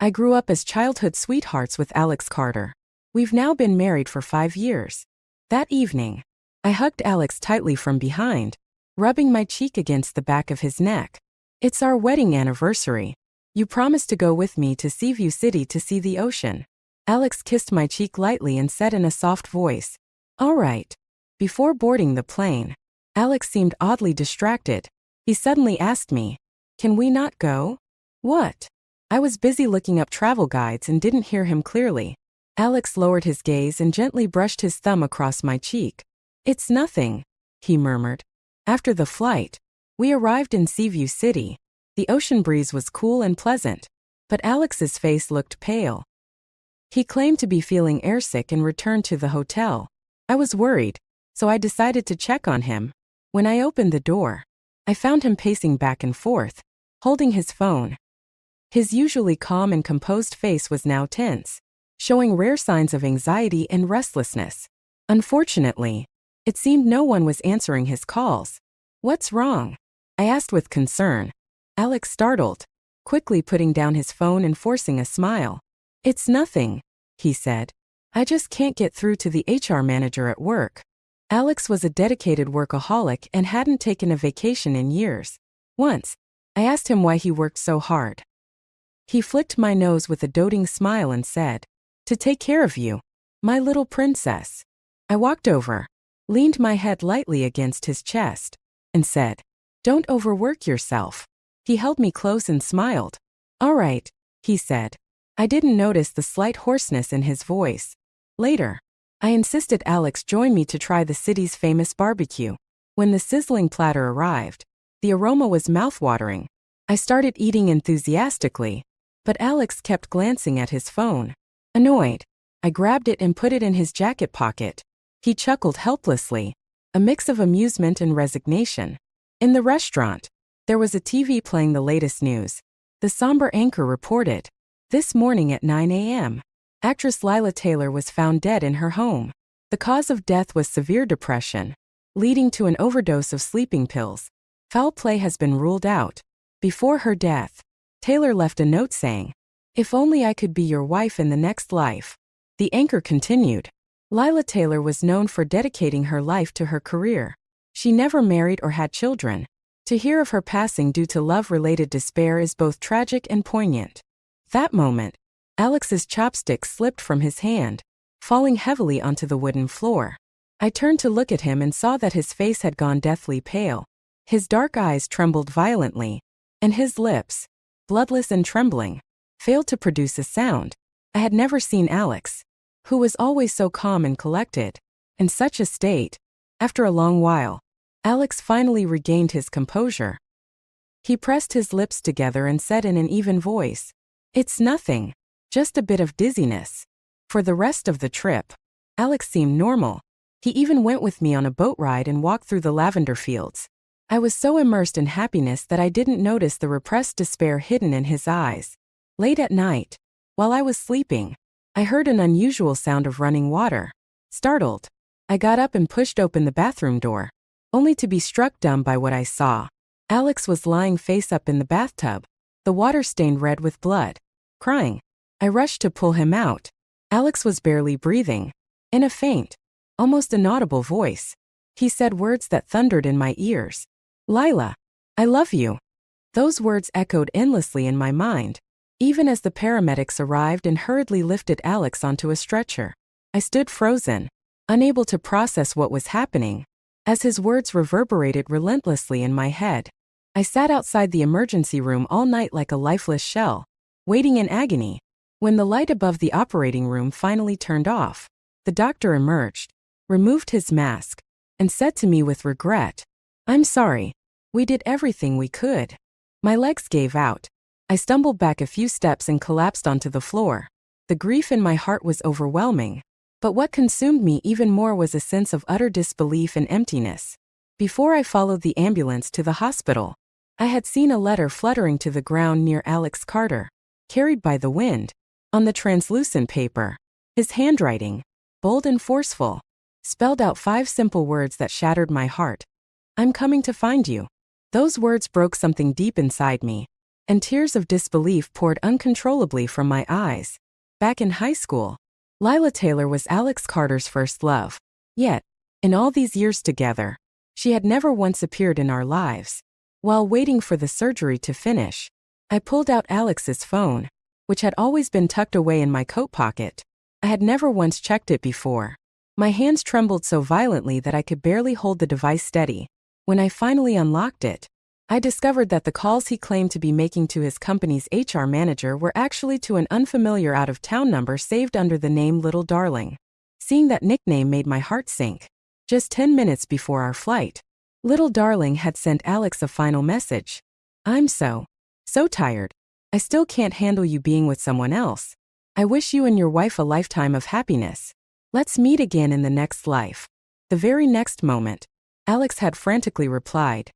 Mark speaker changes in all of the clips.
Speaker 1: I grew up as childhood sweethearts with Alex Carter. We've now been married for 5 years. That evening, I hugged Alex tightly from behind, rubbing my cheek against the back of his neck. It's our wedding anniversary. You promised to go with me to Seaview City to see the ocean. Alex kissed my cheek lightly and said in a soft voice, "All right." Before boarding the plane, Alex seemed oddly distracted. He suddenly asked me, "Can we not go?" "What?" I was busy looking up travel guides and didn't hear him clearly. Alex lowered his gaze and gently brushed his thumb across my cheek. "It's nothing," he murmured. After the flight, we arrived in Seaview City. The ocean breeze was cool and pleasant, but Alex's face looked pale. He claimed to be feeling airsick and returned to the hotel. I was worried, so I decided to check on him. When I opened the door, I found him pacing back and forth, holding his phone. His usually calm and composed face was now tense, showing rare signs of anxiety and restlessness. Unfortunately, it seemed no one was answering his calls. "What's wrong?" I asked with concern. Alex startled, quickly putting down his phone and forcing a smile. "It's nothing," he said. "I just can't get through to the HR manager at work." Alex was a dedicated workaholic and hadn't taken a vacation in years. Once, I asked him why he worked so hard. He flicked my nose with a doting smile and said, "To take care of you, my little princess." I walked over, leaned my head lightly against his chest, and said, "Don't overwork yourself." He held me close and smiled. "All right," he said. I didn't notice the slight hoarseness in his voice. Later, I insisted Alex join me to try the city's famous barbecue. When the sizzling platter arrived, the aroma was mouthwatering. I started eating enthusiastically, but Alex kept glancing at his phone. Annoyed, I grabbed it and put it in his jacket pocket. He chuckled helplessly, a mix of amusement and resignation. In the restaurant, there was a TV playing the latest news. The somber anchor reported, "This morning at 9 a.m., actress Lila Taylor was found dead in her home. The cause of death was severe depression, leading to an overdose of sleeping pills. Foul play has been ruled out." Before her death, Taylor left a note saying, "If only I could be your wife in the next life." The anchor continued, "Lila Taylor was known for dedicating her life to her career. She never married or had children. To hear of her passing due to love-related despair is both tragic and poignant." That moment, Alex's chopstick slipped from his hand, falling heavily onto the wooden floor. I turned to look at him and saw that his face had gone deathly pale. His dark eyes trembled violently, and his lips, bloodless and trembling, failed to produce a sound. I had never seen Alex, who was always so calm and collected, in such a state. After a long while, Alex finally regained his composure. He pressed his lips together and said in an even voice, "It's nothing, just a bit of dizziness." For the rest of the trip, Alex seemed normal. He even went with me on a boat ride and walked through the lavender fields. I was so immersed in happiness that I didn't notice the repressed despair hidden in his eyes. Late at night, while I was sleeping, I heard an unusual sound of running water. Startled, I got up and pushed open the bathroom door, only to be struck dumb by what I saw. Alex was lying face up in the bathtub, the water stained red with blood, crying. I rushed to pull him out. Alex was barely breathing. In a faint, almost inaudible voice, he said words that thundered in my ears. "Lila, I love you." Those words echoed endlessly in my mind, even as the paramedics arrived and hurriedly lifted Alex onto a stretcher. I stood frozen, unable to process what was happening, as his words reverberated relentlessly in my head. I sat outside the emergency room all night like a lifeless shell, waiting in agony. When the light above the operating room finally turned off, the doctor emerged, removed his mask, and said to me with regret, "I'm sorry. We did everything we could." My legs gave out. I stumbled back a few steps and collapsed onto the floor. The grief in my heart was overwhelming, but what consumed me even more was a sense of utter disbelief and emptiness. Before I followed the ambulance to the hospital, I had seen a letter fluttering to the ground near Alex Carter, carried by the wind. On the translucent paper, his handwriting, bold and forceful, spelled out 5 simple words that shattered my heart. "I'm coming to find you." Those words broke something deep inside me. and tears of disbelief poured uncontrollably from my eyes. Back in high school, Lila Taylor was Alex Carter's first love. Yet, in all these years together, she had never once appeared in our lives. While waiting for the surgery to finish, I pulled out Alex's phone, which had always been tucked away in my coat pocket. I had never once checked it before. My hands trembled so violently that I could barely hold the device steady. When I finally unlocked it, I discovered that the calls he claimed to be making to his company's HR manager were actually to an unfamiliar out-of-town number saved under the name Little Darling. Seeing that nickname made my heart sink. Just 10 minutes before our flight, Little Darling had sent Alex a final message. "I'm so tired. I still can't handle you being with someone else. I wish you and your wife a lifetime of happiness. Let's meet again in the next life." The very next moment, Alex had frantically replied,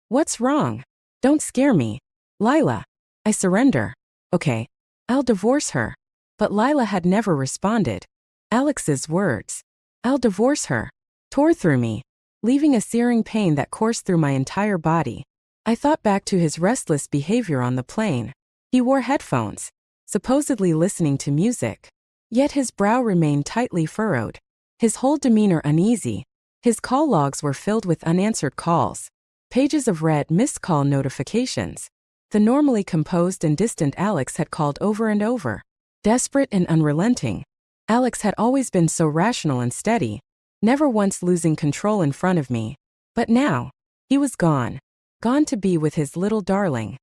Speaker 1: "What's wrong? Don't scare me. Lila." I surrender. "Okay, I'll divorce her." But Lila had never responded. Alex's words, "I'll divorce her," tore through me, leaving a searing pain that coursed through my entire body. I thought back to his restless behavior on the plane. He wore headphones, supposedly listening to music. Yet his brow remained tightly furrowed, his whole demeanor uneasy. His call logs were filled with unanswered calls, pages of read missed call notifications. The normally composed and distant Alex had called over and over. Desperate and unrelenting, Alex had always been so rational and steady, never once losing control in front of me. But now, he was gone to be with his little darling,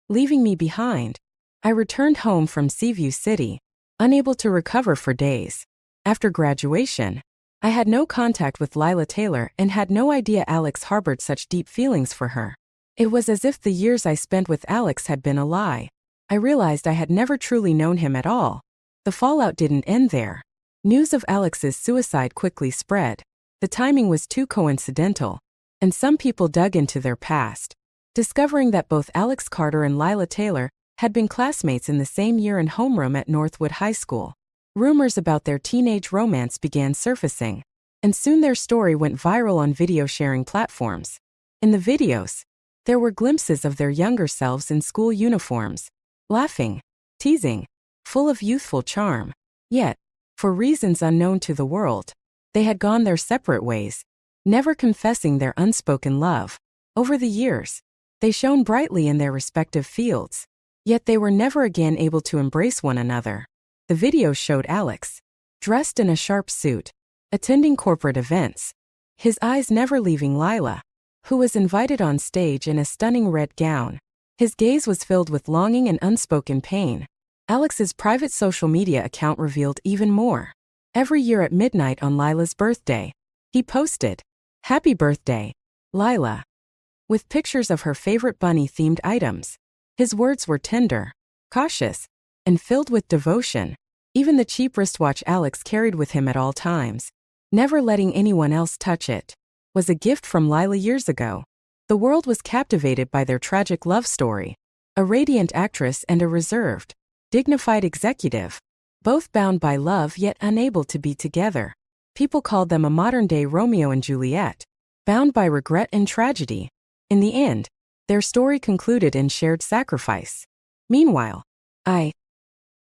Speaker 1: leaving me behind. I returned home from Seaview City, unable to recover for days. After graduation, I had no contact with Lila Taylor and had no idea Alex harbored such deep feelings for her. It was as if the years I spent with Alex had been a lie. I realized I had never truly known him at all. The fallout didn't end there. News of Alex's suicide quickly spread. The timing was too coincidental, and some people dug into their past, discovering that both Alex Carter and Lila Taylor had been classmates in the same year and homeroom at Northwood High School. Rumors about their teenage romance began surfacing, and soon their story went viral on video sharing platforms. In the videos, there were glimpses of their younger selves in school uniforms, laughing, teasing, full of youthful charm. Yet, for reasons unknown to the world, they had gone their separate ways, never confessing their unspoken love. Over the years, they shone brightly in their respective fields, yet they were never again able to embrace one another. The video showed Alex, dressed in a sharp suit, attending corporate events, his eyes never leaving Lila, who was invited on stage in a stunning red gown. His gaze was filled with longing and unspoken pain. Alex's private social media account revealed even more. Every year at midnight on Lila's birthday, he posted, "Happy birthday, Lila," with pictures of her favorite bunny-themed items. His words were tender, cautious, and filled with devotion. Even the cheap wristwatch Alex carried with him at all times, never letting anyone else touch it, was a gift from Lila years ago. The world was captivated by their tragic love story. A radiant actress and a reserved, dignified executive, both bound by love yet unable to be together. People called them a modern-day Romeo and Juliet, bound by regret and tragedy. In the end, their story concluded in shared sacrifice. Meanwhile,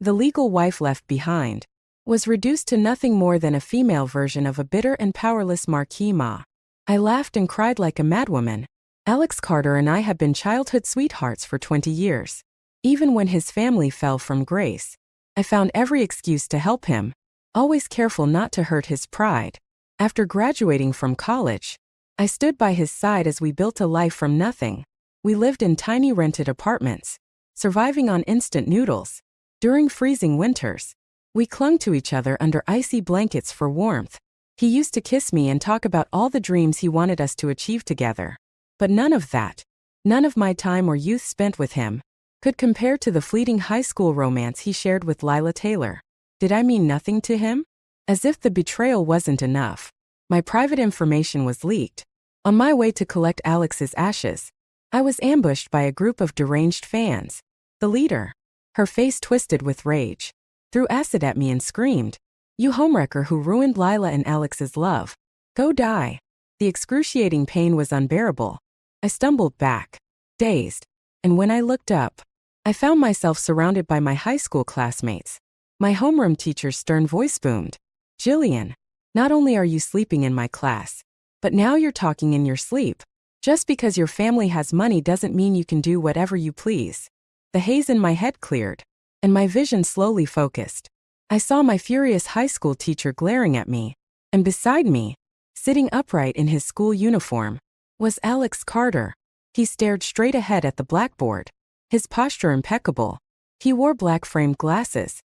Speaker 1: the legal wife left behind, was reduced to nothing more than a female version of a bitter and powerless Marquis Ma. I laughed and cried like a madwoman. Alex Carter and I had been childhood sweethearts for 20 years. Even when his family fell from grace, I found every excuse to help him, always careful not to hurt his pride. After graduating from college, I stood by his side as we built a life from nothing. We lived in tiny rented apartments, surviving on instant noodles. During freezing winters, we clung to each other under icy blankets for warmth. He used to kiss me and talk about all the dreams he wanted us to achieve together. But none of that, none of my time or youth spent with him, could compare to the fleeting high school romance he shared with Lila Taylor. Did I mean nothing to him? As if the betrayal wasn't enough, my private information was leaked. On my way to collect Alex's ashes, I was ambushed by a group of deranged fans. The leader, her face twisted with rage, threw acid at me and screamed, "You homewrecker who ruined Lila and Alex's love. Go die." The excruciating pain was unbearable. I stumbled back, dazed, and when I looked up, I found myself surrounded by my high school classmates. My homeroom teacher's stern voice boomed. Jillian, not only are you sleeping in my class, but now you're talking in your sleep. Just because your family has money doesn't mean you can do whatever you please. The haze in my head cleared, and my vision slowly focused. I saw my furious high school teacher glaring at me, and beside me, sitting upright in his school uniform, was Alex Carter. He stared straight ahead at the blackboard, his posture impeccable. He wore black-framed glasses,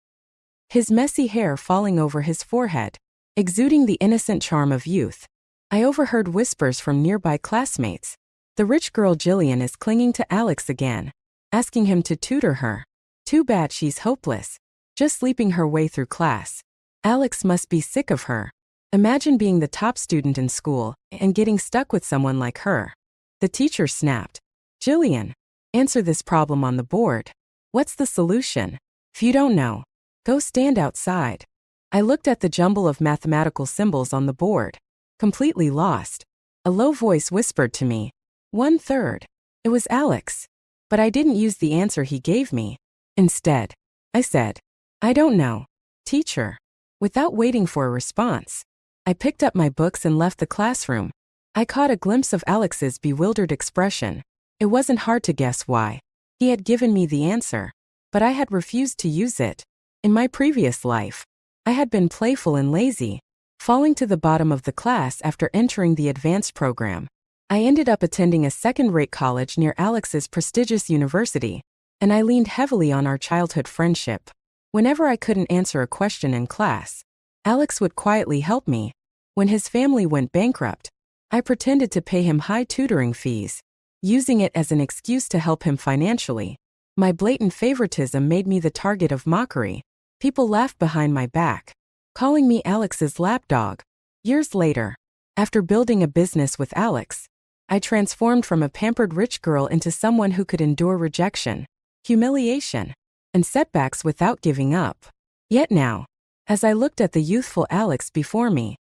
Speaker 1: his messy hair falling over his forehead, exuding the innocent charm of youth. I overheard whispers from nearby classmates. The rich girl Jillian is clinging to Alex again, asking him to tutor her. Too bad she's hopeless, just sleeping her way through class. Alex must be sick of her. Imagine being the top student in school and getting stuck with someone like her. The teacher snapped. Jillian, answer this problem on the board. What's the solution? If you don't know, go stand outside. I looked at the jumble of mathematical symbols on the board, completely lost. A low voice whispered to me, 1/3. It was Alex. But I didn't use the answer he gave me. Instead, I said, I don't know, teacher. Without waiting for a response, I picked up my books and left the classroom. I caught a glimpse of Alex's bewildered expression. It wasn't hard to guess why. He had given me the answer, but I had refused to use it. In my previous life, I had been playful and lazy, falling to the bottom of the class after entering the advanced program. I ended up attending a second-rate college near Alex's prestigious university, and I leaned heavily on our childhood friendship. Whenever I couldn't answer a question in class, Alex would quietly help me. When his family went bankrupt, I pretended to pay him high tutoring fees, using it as an excuse to help him financially. My blatant favoritism made me the target of mockery. People laughed behind my back, calling me Alex's lapdog. Years later, after building a business with Alex, I transformed from a pampered rich girl into someone who could endure rejection, humiliation, and setbacks without giving up. Yet now, as I looked at the youthful Alex before me,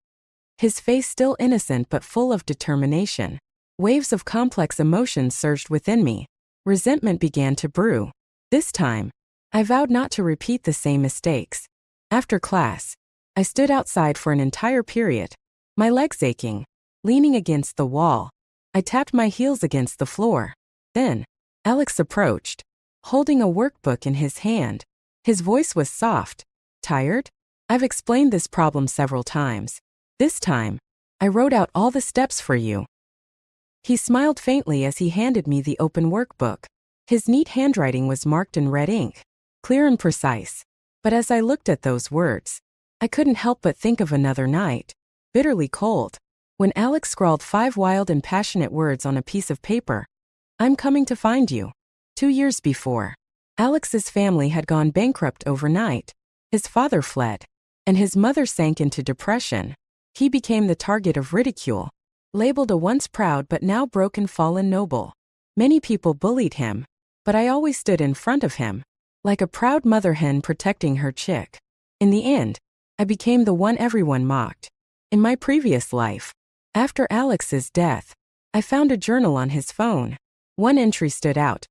Speaker 1: his face still innocent but full of determination, waves of complex emotions surged within me. Resentment began to brew. This time, I vowed not to repeat the same mistakes. After class, I stood outside for an entire period, my legs aching, leaning against the wall. I tapped my heels against the floor. Then, Alex approached, holding a workbook in his hand. His voice was soft. Tired? I've explained this problem several times. This time, I wrote out all the steps for you. He smiled faintly as he handed me the open workbook. His neat handwriting was marked in red ink, clear and precise. But as I looked at those words, I couldn't help but think of another night, bitterly cold, when Alex scrawled 5 wild and passionate words on a piece of paper. I'm coming to find you. 2 years before, Alex's family had gone bankrupt overnight. His father fled, and his mother sank into depression. He became the target of ridicule, labeled a once proud but now broken fallen noble. Many people bullied him, but I always stood in front of him, like a proud mother hen protecting her chick. In the end, I became the one everyone mocked. In my previous life, after Alex's death, I found a journal on his phone. One entry stood out.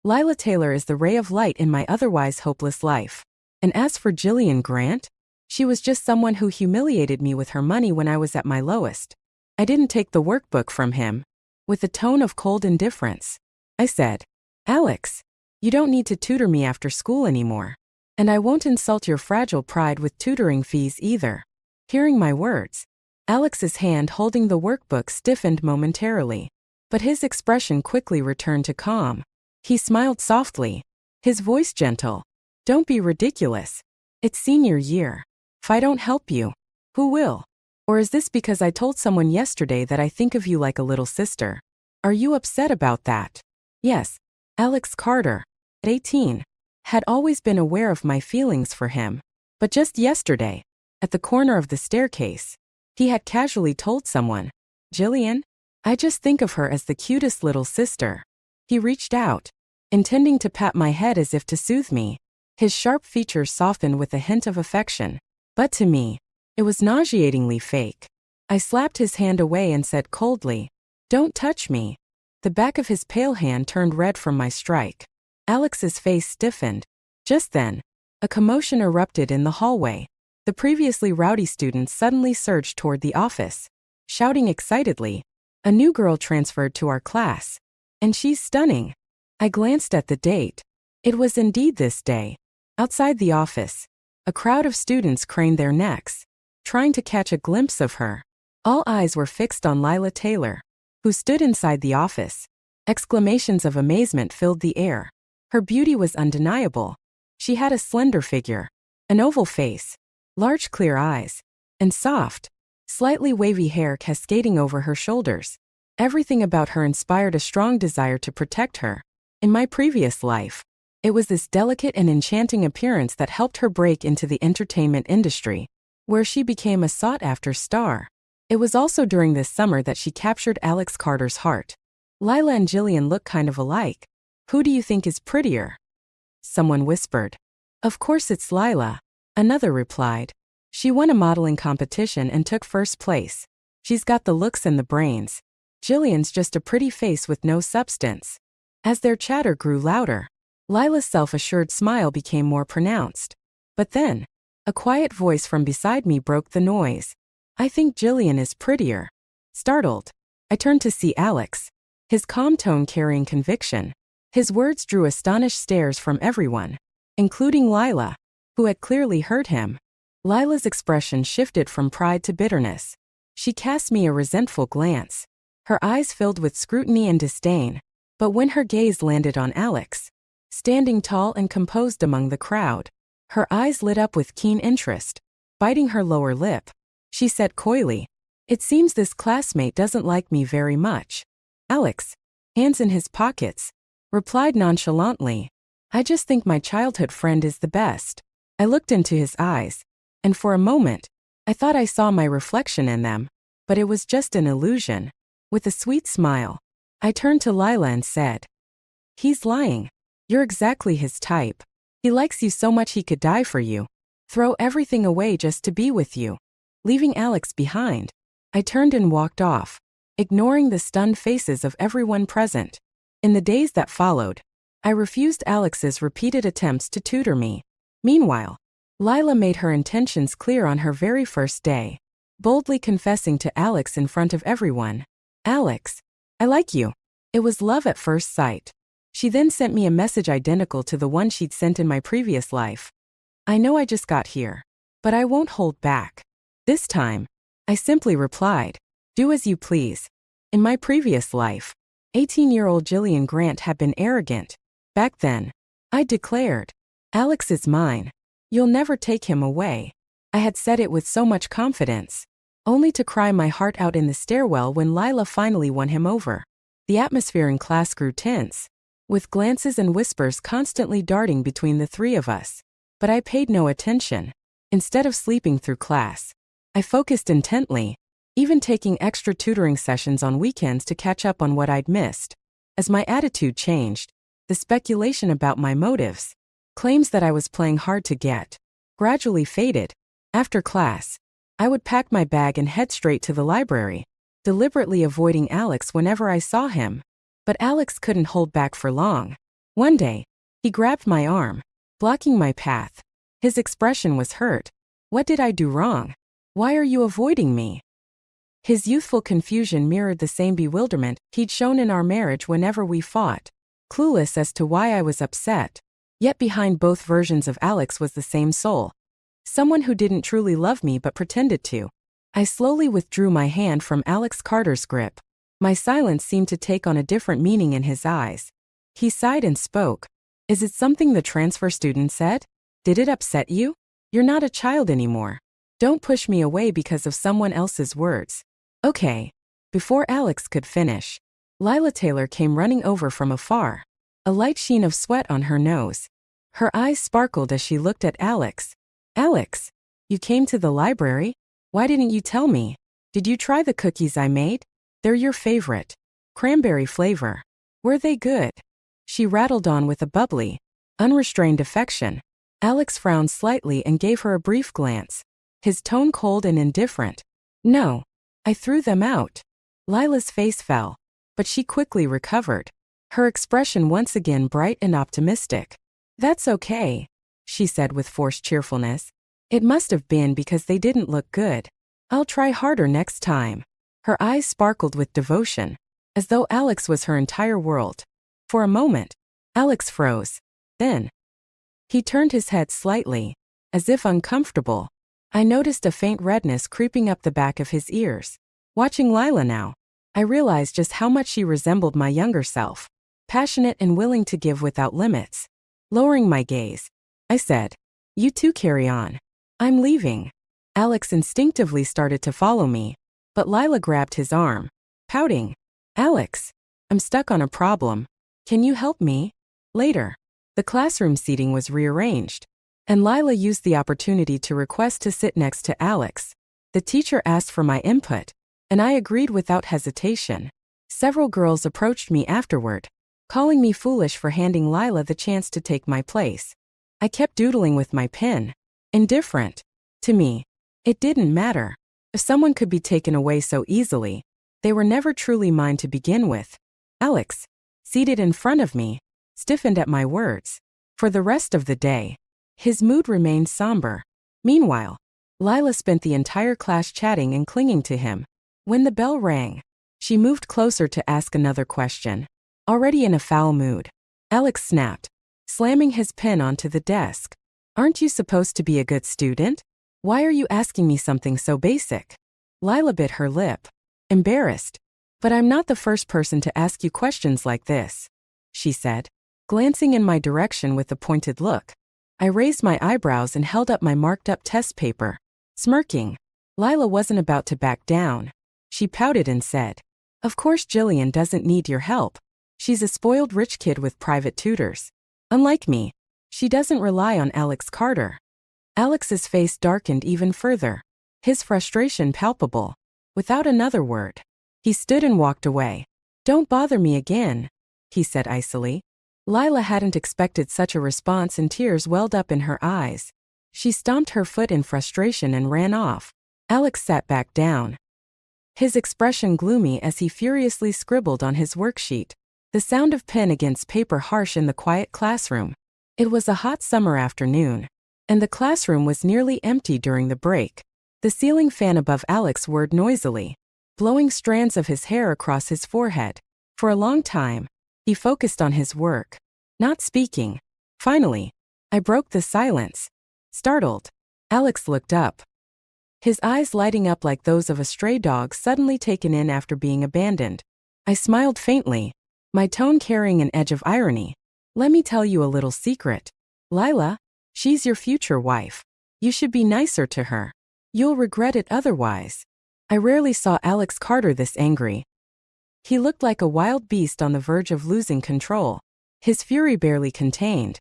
Speaker 1: Lila Taylor is the ray of light in my otherwise hopeless life. And as for Jillian Grant, she was just someone who humiliated me with her money when I was at my lowest. I didn't take the workbook from him. With a tone of cold indifference, I said, Alex, you don't need to tutor me after school anymore. And I won't insult your fragile pride with tutoring fees either. Hearing my words, Alex's hand holding the workbook stiffened momentarily, but his expression quickly returned to calm. He smiled softly, his voice gentle. Don't be ridiculous. It's senior year. If I don't help you, who will? Or is this because I told someone yesterday that I think of you like a little sister? Are you upset about that? Yes, Alex Carter, at 18, had always been aware of my feelings for him. But just yesterday, at the corner of the staircase, he had casually told someone, Jillian, I just think of her as the cutest little sister. He reached out, intending to pat my head as if to soothe me. His sharp features softened with a hint of affection. But to me, it was nauseatingly fake. I slapped his hand away and said coldly, Don't touch me. The back of his pale hand turned red from my strike. Alex's face stiffened. Just then, a commotion erupted in the hallway. The previously rowdy students suddenly surged toward the office, shouting excitedly, "A new girl transferred to our class. And she's stunning." I glanced at the date. It was indeed this day. Outside the office, a crowd of students craned their necks, trying to catch a glimpse of her. All eyes were fixed on Lila Taylor, who stood inside the office. Exclamations of amazement filled the air. Her beauty was undeniable. She had a slender figure, an oval face, large clear eyes, and soft, slightly wavy hair cascading over her shoulders. Everything about her inspired a strong desire to protect her. In my previous life, it was this delicate and enchanting appearance that helped her break into the entertainment industry, where she became a sought-after star. It was also during this summer that she captured Alex Carter's heart. "Lila and Jillian look kind of alike. Who do you think is prettier?" Someone whispered. "Of course it's Lila," another replied. "She won a modeling competition and took first place. She's got the looks and the brains. Jillian's just a pretty face with no substance." As their chatter grew louder, Lila's self-assured smile became more pronounced. But then, a quiet voice from beside me broke the noise. "I think Jillian is prettier." Startled, I turned to see Alex, his calm tone carrying conviction. His words drew astonished stares from everyone, including Lila, who had clearly heard him. Lila's expression shifted from pride to bitterness. She cast me a resentful glance, her eyes filled with scrutiny and disdain. But when her gaze landed on Alex, standing tall and composed among the crowd, her eyes lit up with keen interest. Biting her lower lip, she said coyly, "It seems this classmate doesn't like me very much." Alex, hands in his pockets, replied nonchalantly, "I just think my childhood friend is the best." I looked into his eyes, and for a moment, I thought I saw my reflection in them, but it was just an illusion. With a sweet smile, I turned to Lila and said, "He's lying. You're exactly his type. He likes you so much he could die for you. Throw everything away just to be with you." Leaving Alex behind, I turned and walked off, ignoring the stunned faces of everyone present. In the days that followed, I refused Alex's repeated attempts to tutor me. Meanwhile, Lila made her intentions clear on her very first day, boldly confessing to Alex in front of everyone, "Alex, I like you." It was love at first sight. She then sent me a message identical to the one she'd sent in my previous life. "I know I just got here, but I won't hold back." This time, I simply replied, "Do as you please." In my previous life, 18-year-old Jillian Grant had been arrogant. Back then, I declared, "Alex is mine. You'll never take him away." I had said it with so much confidence, only to cry my heart out in the stairwell when Lila finally won him over. The atmosphere in class grew tense, with glances and whispers constantly darting between the three of us. But I paid no attention. Instead of sleeping through class, I focused intently, even taking extra tutoring sessions on weekends to catch up on what I'd missed. As my attitude changed, the speculation about my motives, claims that I was playing hard to get, gradually faded. After class, I would pack my bag and head straight to the library, deliberately avoiding Alex whenever I saw him. But Alex couldn't hold back for long. One day, he grabbed my arm, blocking my path. His expression was hurt. "What did I do wrong? Why are you avoiding me?" His youthful confusion mirrored the same bewilderment he'd shown in our marriage whenever we fought. Clueless as to why I was upset, yet behind both versions of Alex was the same soul. Someone who didn't truly love me but pretended to. I slowly withdrew my hand from Alex Carter's grip. My silence seemed to take on a different meaning in his eyes. He sighed and spoke. "Is it something the transfer student said? Did it upset you? You're not a child anymore. Don't push me away because of someone else's words." "Okay." Before Alex could finish, Lila Taylor came running over from afar, a light sheen of sweat on her nose. Her eyes sparkled as she looked at Alex. "Alex, you came to the library? Why didn't you tell me? Did you try the cookies I made? They're your favorite. Cranberry flavor. Were they good?" She rattled on with a bubbly, unrestrained affection. Alex frowned slightly and gave her a brief glance, his tone cold and indifferent. "No. I threw them out." Lila's face fell, but she quickly recovered. her expression once again bright and optimistic. "That's okay," she said with forced cheerfulness. "It must have been because they didn't look good. I'll try harder next time." Her eyes sparkled with devotion, as though Alex was her entire world. For a moment, Alex froze. Then, he turned his head slightly, as if uncomfortable. I noticed a faint redness creeping up the back of his ears. Watching Lila now, I realized just how much she resembled my younger self, passionate and willing to give without limits. Lowering my gaze, I said, "You two carry on. I'm leaving." Alex instinctively started to follow me, but Lila grabbed his arm, pouting. "Alex, I'm stuck on a problem. Can you help me?" Later, the classroom seating was rearranged, and Lila used the opportunity to request to sit next to Alex. The teacher asked for my input, and I agreed without hesitation. Several girls approached me afterward, calling me foolish for handing Lila the chance to take my place. I kept doodling with my pen. Indifferent. To me, it didn't matter. If someone could be taken away so easily, they were never truly mine to begin with. Alex, seated in front of me, stiffened at my words. For the rest of the day, his mood remained somber. Meanwhile, Lila spent the entire class chatting and clinging to him. When the bell rang, she moved closer to ask another question. Already in a foul mood, Alex snapped, slamming his pen onto the desk. "Aren't you supposed to be a good student? Why are you asking me something so basic?" Lila bit her lip, embarrassed. "But I'm not the first person to ask you questions like this," she said, glancing in my direction with a pointed look. I raised my eyebrows and held up my marked-up test paper. Smirking, Lila wasn't about to back down. She pouted and said, "Of course Jillian doesn't need your help. She's a spoiled rich kid with private tutors. Unlike me, she doesn't rely on Alex Carter." Alex's face darkened even further, his frustration palpable. Without another word, he stood and walked away. "Don't bother me again," he said icily. Lila hadn't expected such a response and tears welled up in her eyes. She stomped her foot in frustration and ran off. Alex sat back down, his expression gloomy as he furiously scribbled on his worksheet. The sound of pen against paper harsh in the quiet classroom. It was a hot summer afternoon, and the classroom was nearly empty during the break. The ceiling fan above Alex whirred noisily, blowing strands of his hair across his forehead. For a long time, he focused on his work, not speaking. Finally, I broke the silence. Startled, Alex looked up, his eyes lighting up like those of a stray dog suddenly taken in after being abandoned. I smiled faintly, my tone carrying an edge of irony. "Let me tell you a little secret. Lila, she's your future wife. You should be nicer to her. You'll regret it otherwise." I rarely saw Alex Carter this angry. He looked like a wild beast on the verge of losing control, his fury barely contained.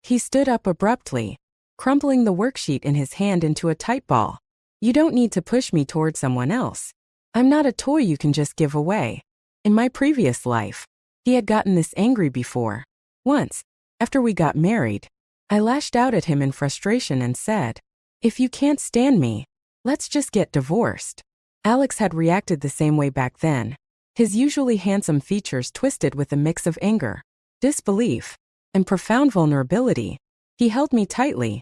Speaker 1: He stood up abruptly, crumpling the worksheet in his hand into a tight ball. "You don't need to push me toward someone else. I'm not a toy you can just give away." In my previous life, he had gotten this angry before. Once, after we got married, I lashed out at him in frustration and said, "If you can't stand me, let's just get divorced." Alex had reacted the same way back then, his usually handsome features twisted with a mix of anger, disbelief, and profound vulnerability. He held me tightly,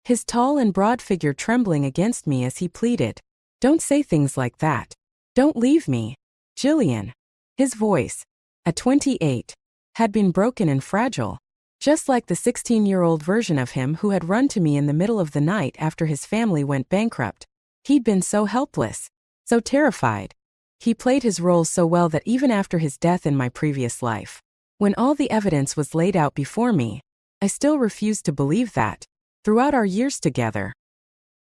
Speaker 1: his tall and broad figure trembling against me as he pleaded, "Don't say things like that. Don't leave me, Jillian." His voice, at 28, had been broken and fragile, just like the 16-year-old version of him who had run to me in the middle of the night after his family went bankrupt. He'd been so helpless, so terrified. He played his role so well that even after his death in my previous life, when all the evidence was laid out before me, I still refused to believe that. Throughout our years together,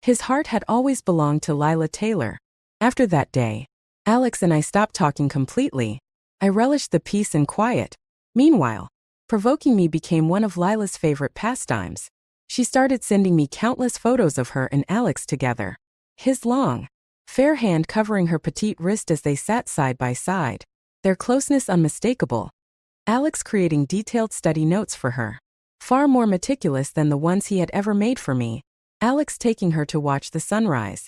Speaker 1: his heart had always belonged to Lila Taylor. After that day, Alex and I stopped talking completely. I relished the peace and quiet. Meanwhile, provoking me became one of Lila's favorite pastimes. She started sending me countless photos of her and Alex together, his long, fair hand covering her petite wrist as they sat side by side, their closeness unmistakable. Alex creating detailed study notes for her, far more meticulous than the ones he had ever made for me. Alex taking her to watch the sunrise,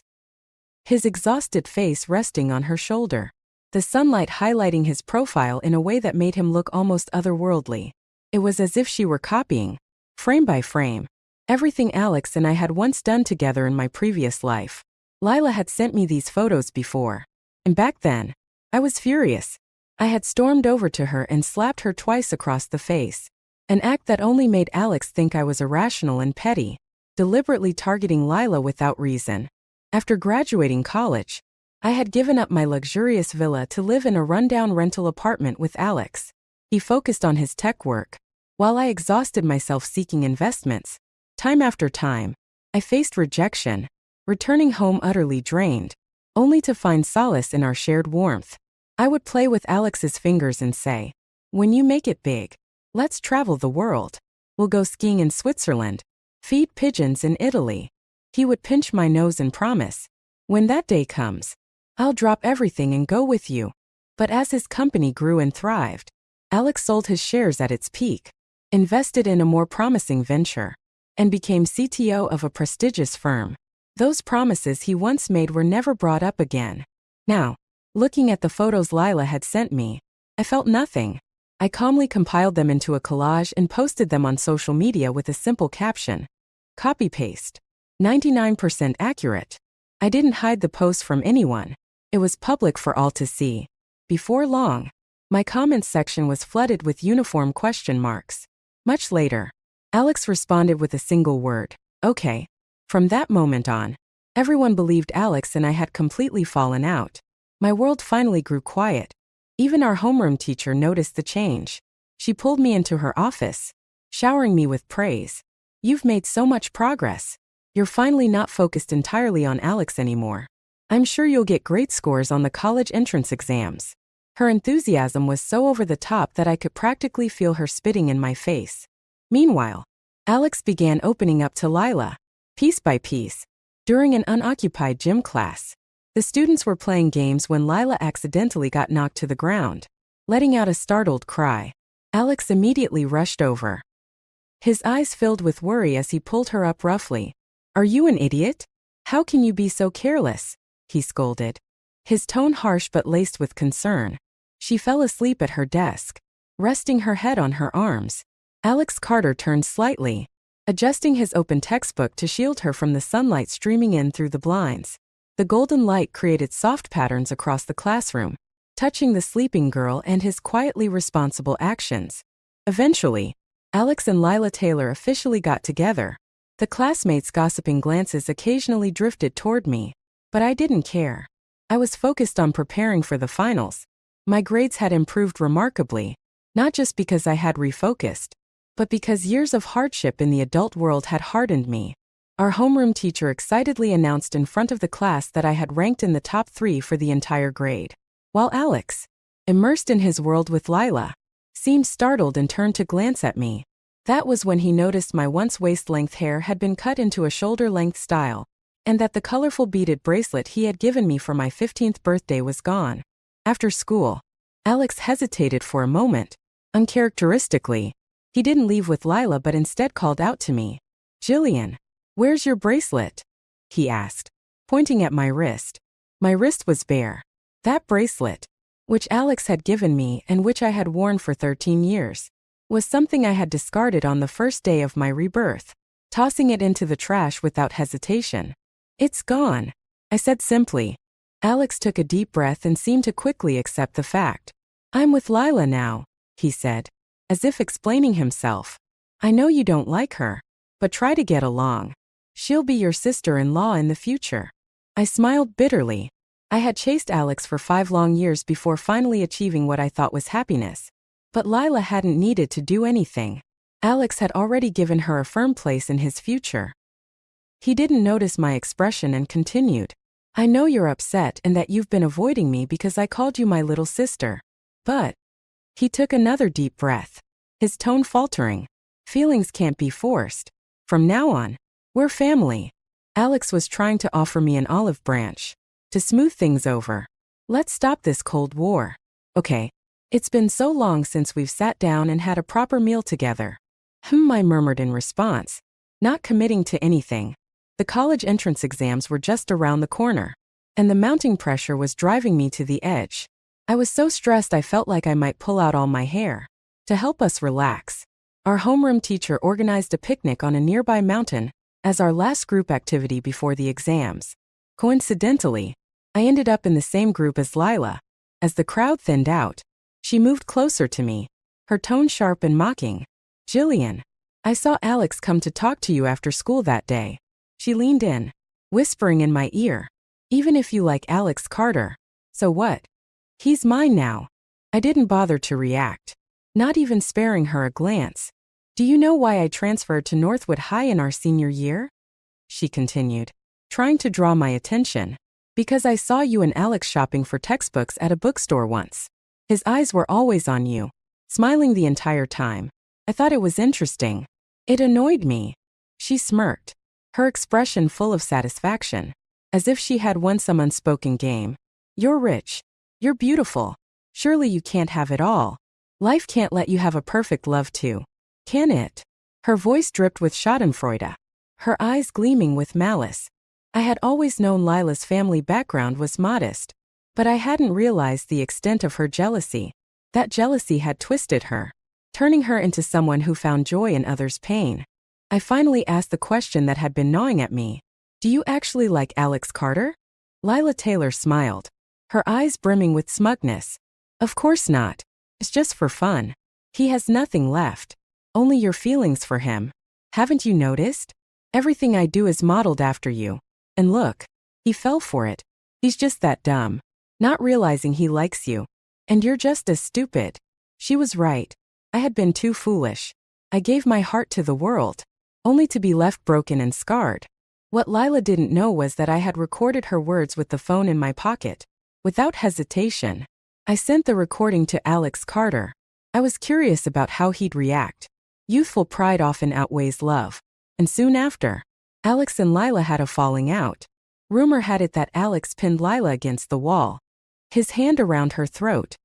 Speaker 1: his exhausted face resting on her shoulder. the sunlight highlighting his profile in a way that made him look almost otherworldly. It was as if she were copying, frame by frame, everything Alex and I had once done together in my previous life. Lila had sent me these photos before, and back then, I was furious. I had stormed over to her and slapped her twice across the face, an act that only made Alex think I was irrational and petty, deliberately targeting Lila without reason. After graduating college, I had given up my luxurious villa to live in a rundown rental apartment with Alex. He focused on his tech work, while I exhausted myself seeking investments. Time after time, I faced rejection, returning home utterly drained, only to find solace in our shared warmth. I would play with Alex's fingers and say, "When you make it big, let's travel the world. We'll go skiing in Switzerland, feed pigeons in Italy." He would pinch my nose and promise, "When that day comes, I'll drop everything and go with you." But as his company grew and thrived, Alex sold his shares at its peak, invested in a more promising venture, and became CTO of a prestigious firm. Those promises he once made were never brought up again. Now, looking at the photos Lila had sent me, I felt nothing. I calmly compiled them into a collage and posted them on social media with a simple caption. Copy-paste. 99% accurate. I didn't hide the post from anyone. It was public for all to see. Before long, my comments section was flooded with uniform question marks. Much later, Alex responded with a single word, "Okay." From that moment on, everyone believed Alex and I had completely fallen out. My world finally grew quiet. Even our homeroom teacher noticed the change. She pulled me into her office, showering me with praise. "You've made so much progress. You're finally not focused entirely on Alex anymore. I'm sure you'll get great scores on the college entrance exams." Her enthusiasm was so over the top that I could practically feel her spitting in my face. Meanwhile, Alex began opening up to Lila, piece by piece. During an unoccupied gym class, the students were playing games when Lila accidentally got knocked to the ground. Letting out a startled cry, Alex immediately rushed over. His eyes filled with worry as he pulled her up roughly. "Are you an idiot? How can you be so careless?" he scolded, his tone harsh but laced with concern. She fell asleep at her desk, resting her head on her arms. Alex Carter turned slightly, adjusting his open textbook to shield her from the sunlight streaming in through the blinds. The golden light created soft patterns across the classroom, touching the sleeping girl and his quietly responsible actions. Eventually, Alex and Lila Taylor officially got together. The classmates' gossiping glances occasionally drifted toward me, but I didn't care. I was focused on preparing for the finals. My grades had improved remarkably, not just because I had refocused, but because years of hardship in the adult world had hardened me. Our homeroom teacher excitedly announced in front of the class that I had ranked in the top 3 for the entire grade, while Alex, immersed in his world with Lila, seemed startled and turned to glance at me. That was when he noticed my once waist-length hair had been cut into a shoulder-length style, and that the colorful beaded bracelet he had given me for my 15th birthday was gone. After school, Alex hesitated for a moment. Uncharacteristically, he didn't leave with Lila but instead called out to me. "Jillian, where's your bracelet?" he asked, pointing at my wrist. My wrist was bare. That bracelet, which Alex had given me and which I had worn for 13 years, was something I had discarded on the first day of my rebirth, tossing it into the trash without hesitation. "It's gone," I said simply. Alex took a deep breath and seemed to quickly accept the fact. "I'm with Lila now," he said, as if explaining himself. "I know you don't like her, but try to get along. She'll be your sister-in-law in the future." I smiled bitterly. I had chased Alex for 5 long years before finally achieving what I thought was happiness. But Lila hadn't needed to do anything. Alex had already given her a firm place in his future. He didn't notice my expression and continued. "I know you're upset and that you've been avoiding me because I called you my little sister. But..." He took another deep breath, his tone faltering. "Feelings can't be forced. From now on, we're family." Alex was trying to offer me an olive branch, to smooth things over. "Let's stop this Cold War. Okay? It's been so long since we've sat down and had a proper meal together." I murmured in response, not committing to anything. The college entrance exams were just around the corner, and the mounting pressure was driving me to the edge. I was so stressed I felt like I might pull out all my hair. To help us relax, our homeroom teacher organized a picnic on a nearby mountain as our last group activity before the exams. Coincidentally, I ended up in the same group as Lila. As the crowd thinned out, she moved closer to me, her tone sharp and mocking. "Jillian, I saw Alex come to talk to you after school that day." She leaned in, whispering in my ear, "Even if you like Alex Carter, so what? He's mine now." I didn't bother to react, not even sparing her a glance. "Do you know why I transferred to Northwood High in our senior year?" she continued, trying to draw my attention. "Because I saw you and Alex shopping for textbooks at a bookstore once. His eyes were always on you, smiling the entire time. I thought it was interesting. It annoyed me." She smirked, her expression full of satisfaction, as if she had won some unspoken game. "You're rich. You're beautiful. Surely you can't have it all. Life can't let you have a perfect love too, can it?" Her voice dripped with schadenfreude, her eyes gleaming with malice. I had always known Lila's family background was modest, but I hadn't realized the extent of her jealousy. That jealousy had twisted her, turning her into someone who found joy in others' pain. I finally asked the question that had been gnawing at me. "Do you actually like Alex Carter?" Lila Taylor smiled, her eyes brimming with smugness. "Of course not. It's just for fun. He has nothing left. Only your feelings for him. Haven't you noticed? Everything I do is modeled after you. And look, he fell for it. He's just that dumb, not realizing he likes you. And you're just as stupid." She was right. I had been too foolish. I gave my heart to the world, only to be left broken and scarred. What Lila didn't know was that I had recorded her words with the phone in my pocket. Without hesitation, I sent the recording to Alex Carter. I was curious about how he'd react. Youthful pride often outweighs love. And soon after, Alex and Lila had a falling out. Rumor had it that Alex pinned Lila against the wall, his hand around her throat,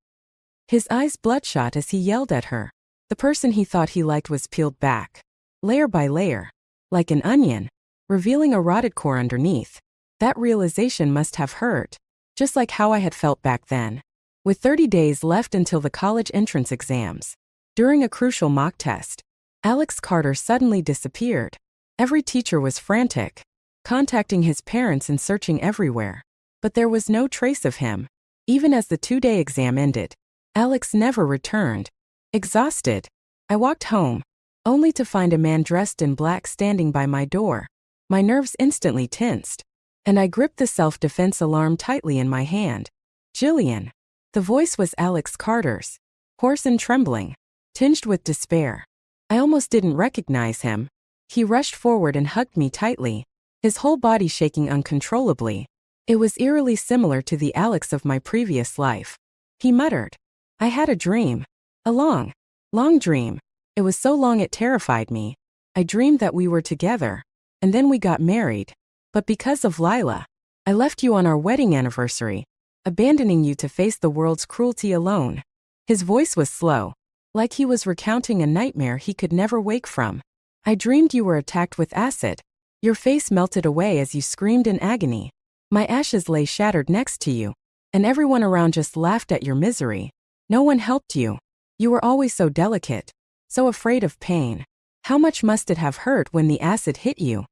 Speaker 1: his eyes bloodshot as he yelled at her. The person he thought he liked was peeled back, layer by layer, like an onion, revealing a rotted core underneath. That realization must have hurt, just like how I had felt back then. With 30 days left until the college entrance exams, during a crucial mock test, Alex Carter suddenly disappeared. Every teacher was frantic, contacting his parents and searching everywhere. But there was no trace of him. Even as the 2-day exam ended, Alex never returned. Exhausted, I walked home, only to find a man dressed in black standing by my door. My nerves instantly tensed, and I gripped the self-defense alarm tightly in my hand. "Jillian." The voice was Alex Carter's, hoarse and trembling, tinged with despair. I almost didn't recognize him. He rushed forward and hugged me tightly, his whole body shaking uncontrollably. It was eerily similar to the Alex of my previous life. He muttered, "I had a dream. A long, long dream. It was so long it terrified me. I dreamed that we were together, and then we got married. But because of Lila, I left you on our wedding anniversary, abandoning you to face the world's cruelty alone." His voice was slow, like he was recounting a nightmare he could never wake from. "I dreamed you were attacked with acid. Your face melted away as you screamed in agony. My ashes lay shattered next to you, and everyone around just laughed at your misery. No one helped you. You were always so delicate, so afraid of pain. How much must it have hurt when the acid hit you?"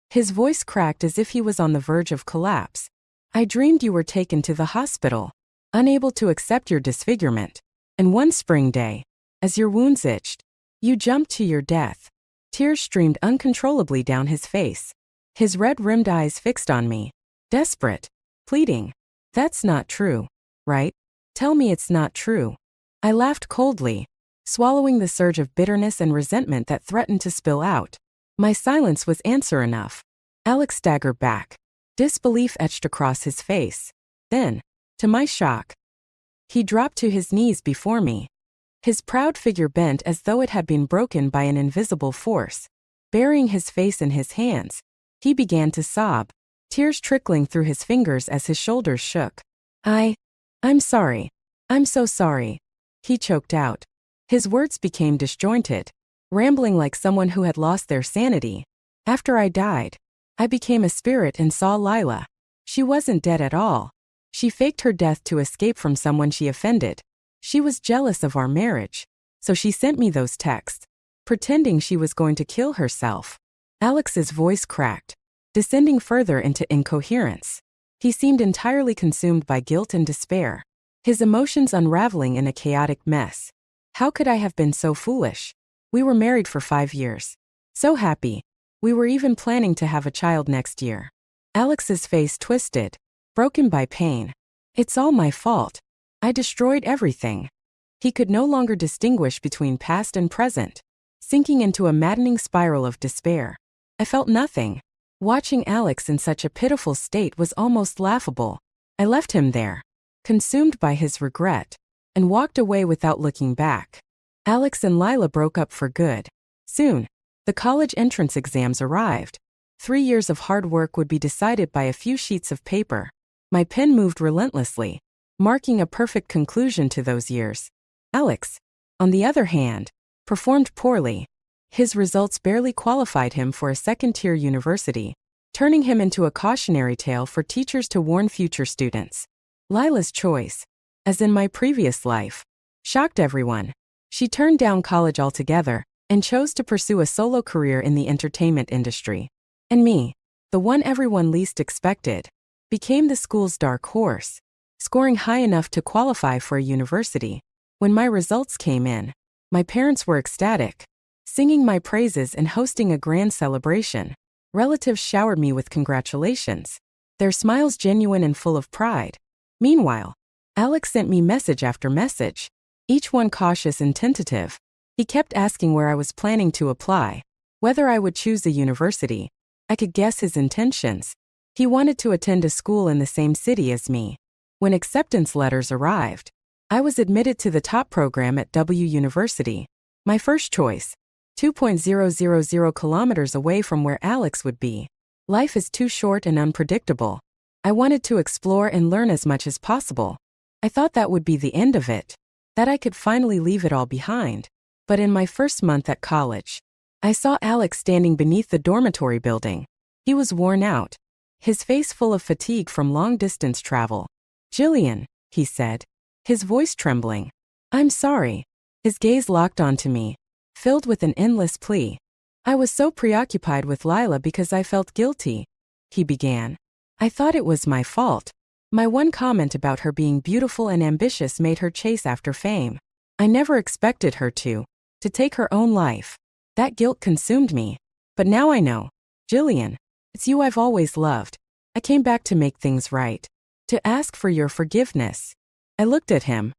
Speaker 1: His voice cracked as if he was on the verge of collapse. "I dreamed you were taken to the hospital, unable to accept your disfigurement. And one spring day, as your wounds itched, you jumped to your death." Tears streamed uncontrollably down his face, his red-rimmed eyes fixed on me, desperate, pleading. "That's not true, right? Tell me it's not true." I laughed coldly, swallowing the surge of bitterness and resentment that threatened to spill out. My silence was answer enough. Alex staggered back, disbelief etched across his face. Then, to my shock, he dropped to his knees before me. His proud figure bent as though it had been broken by an invisible force. Burying his face in his hands, he began to sob, tears trickling through his fingers as his shoulders shook. I'm sorry. I'm so sorry," he choked out. His words became disjointed, rambling like someone who had lost their sanity. "After I died, I became a spirit and saw Lila. She wasn't dead at all. She faked her death to escape from someone she offended. She was jealous of our marriage, so she sent me those texts, pretending she was going to kill herself. Alex's voice cracked, descending further into incoherence. He seemed entirely consumed by guilt and despair, his emotions unraveling in a chaotic mess. How could I have been so foolish? We were married for 5 years. So happy. We were even planning to have a child next year. Alex's face twisted, broken by pain. It's all my fault. I destroyed everything. He could no longer distinguish between past and present, sinking into a maddening spiral of despair. I felt nothing. Watching Alex in such a pitiful state was almost laughable. I left him there, consumed by his regret, and walked away without looking back. Alex and Lila broke up for good. Soon, the college entrance exams arrived. 3 years of hard work would be decided by a few sheets of paper. My pen moved relentlessly, marking a perfect conclusion to those years. Alex, on the other hand, performed poorly. His results barely qualified him for a second-tier university, turning him into a cautionary tale for teachers to warn future students. Lila's choice, as in my previous life, shocked everyone. She turned down college altogether and chose to pursue a solo career in the entertainment industry. And me, the one everyone least expected, became the school's dark horse, scoring high enough to qualify for a university. When my results came in, my parents were ecstatic, singing my praises and hosting a grand celebration. Relatives showered me with congratulations, their smiles genuine and full of pride. Meanwhile, Alex sent me message after message, each one cautious and tentative. He kept asking where I was planning to apply, whether I would choose a university. I could guess his intentions. He wanted to attend a school in the same city as me. When acceptance letters arrived, I was admitted to the top program at W University, my first choice, 2.000 kilometers away from where Alex would be. Life is too short and unpredictable. I wanted to explore and learn as much as possible. I thought that would be the end of it, that I could finally leave it all behind. But in my first month at college, I saw Alex standing beneath the dormitory building. He was worn out, his face full of fatigue from long-distance travel. "Jillian," he said, his voice trembling. "I'm sorry." His gaze locked onto me, filled with an endless plea. "I was so preoccupied with Lila because I felt guilty," he began. "I thought it was my fault. My one comment about her being beautiful and ambitious made her chase after fame. I never expected her to take her own life. That guilt consumed me. But now I know. Jillian, it's you I've always loved. I came back to make things right, to ask for your forgiveness." I looked at him,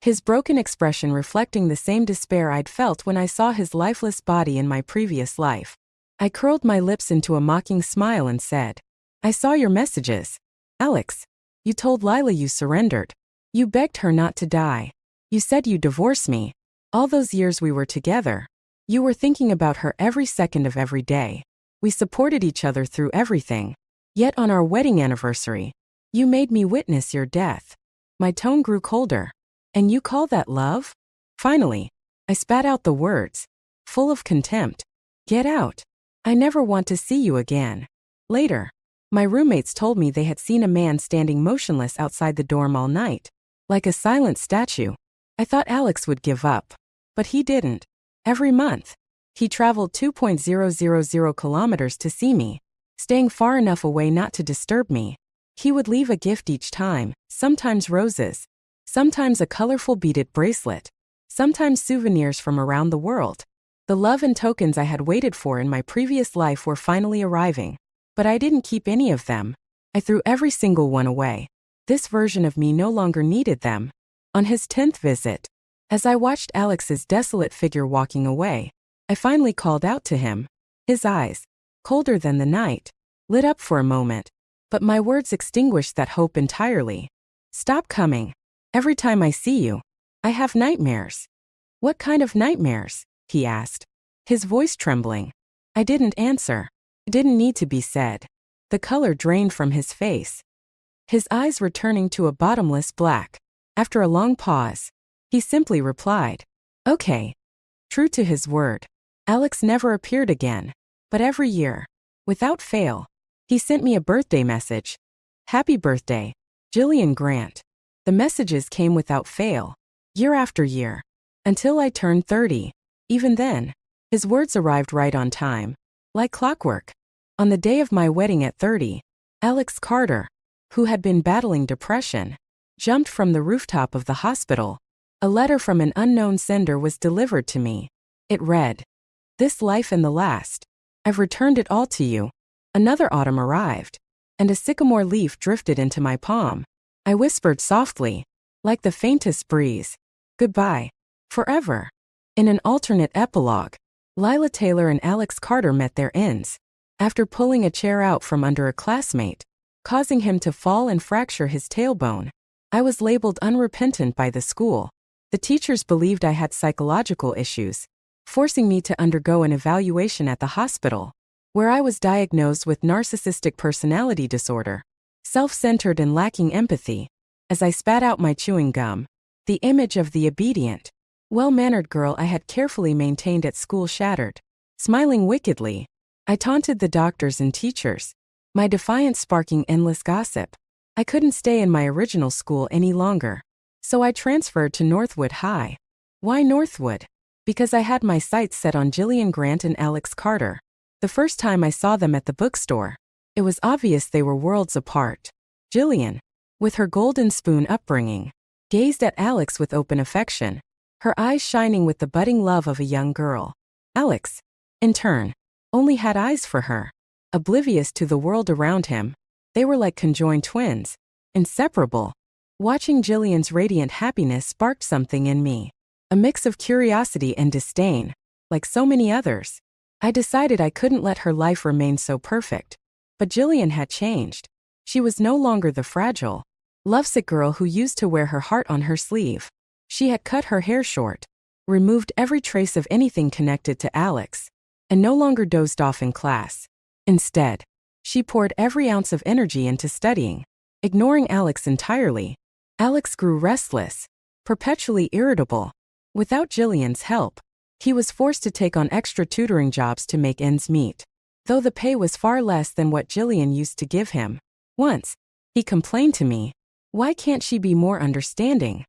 Speaker 1: his broken expression reflecting the same despair I'd felt when I saw his lifeless body in my previous life. I curled my lips into a mocking smile and said, "I saw your messages. Alex, you told Lila you surrendered. You begged her not to die. You said you'd divorce me. All those years we were together, you were thinking about her every second of every day. We supported each other through everything. Yet on our wedding anniversary, you made me witness your death." My tone grew colder. "And you call that love?" Finally, I spat out the words, full of contempt. "Get out. I never want to see you again." Later, my roommates told me they had seen a man standing motionless outside the dorm all night, like a silent statue. I thought Alex would give up, but he didn't. Every month, he traveled 2.000 kilometers to see me, staying far enough away not to disturb me. He would leave a gift each time, sometimes roses, sometimes a colorful beaded bracelet, sometimes souvenirs from around the world. The love and tokens I had waited for in my previous life were finally arriving, but I didn't keep any of them. I threw every single one away. This version of me no longer needed them. On his 10th visit, as I watched Alex's desolate figure walking away, I finally called out to him. His eyes, colder than the night, lit up for a moment, but my words extinguished that hope entirely. "Stop coming. Every time I see you, I have nightmares." "What kind of nightmares?" he asked, his voice trembling. I didn't answer. It didn't need to be said. The color drained from his face, his eyes returning to a bottomless black. After a long pause, he simply replied, "Okay." True to his word, Alex never appeared again. But every year, without fail, he sent me a birthday message. "Happy birthday. Jillian Grant. The messages came without fail, year after year, until I turned 30. Even then, his words arrived right on time, like clockwork. On the day of my wedding at 30, Alex Carter, who had been battling depression, jumped from the rooftop of the hospital. A letter from an unknown sender was delivered to me. It read, "This life and the last. I've returned it all to you." Another autumn arrived, and a sycamore leaf drifted into my palm. I whispered softly, like the faintest breeze, "Goodbye. Forever." In an alternate epilogue, Lila Taylor and Alex Carter met their ends. After pulling a chair out from under a classmate, causing him to fall and fracture his tailbone, I was labeled unrepentant by the school. The teachers believed I had psychological issues, forcing me to undergo an evaluation at the hospital, where I was diagnosed with narcissistic personality disorder, self-centered and lacking empathy. As I spat out my chewing gum, the image of the obedient, well-mannered girl I had carefully maintained at school shattered. Smiling wickedly, I taunted the doctors and teachers, my defiance sparking endless gossip. I couldn't stay in my original school any longer, so I transferred to Northwood High. Why Northwood? Because I had my sights set on Jillian Grant and Alex Carter. The first time I saw them at the bookstore, it was obvious they were worlds apart. Jillian, with her golden spoon upbringing, gazed at Alex with open affection, her eyes shining with the budding love of a young girl. Alex, in turn, only had eyes for her. Oblivious to the world around him, they were like conjoined twins, inseparable. Watching Jillian's radiant happiness sparked something in me, a mix of curiosity and disdain. Like so many others, I decided I couldn't let her life remain so perfect. But Jillian had changed. She was no longer the fragile, lovesick girl who used to wear her heart on her sleeve. She had cut her hair short, removed every trace of anything connected to Alex, and no longer dozed off in class. Instead, she poured every ounce of energy into studying, ignoring Alex entirely. Alex grew restless, perpetually irritable. Without Jillian's help, he was forced to take on extra tutoring jobs to make ends meet, though the pay was far less than what Jillian used to give him. Once, he complained to me, "Why can't she be more understanding?"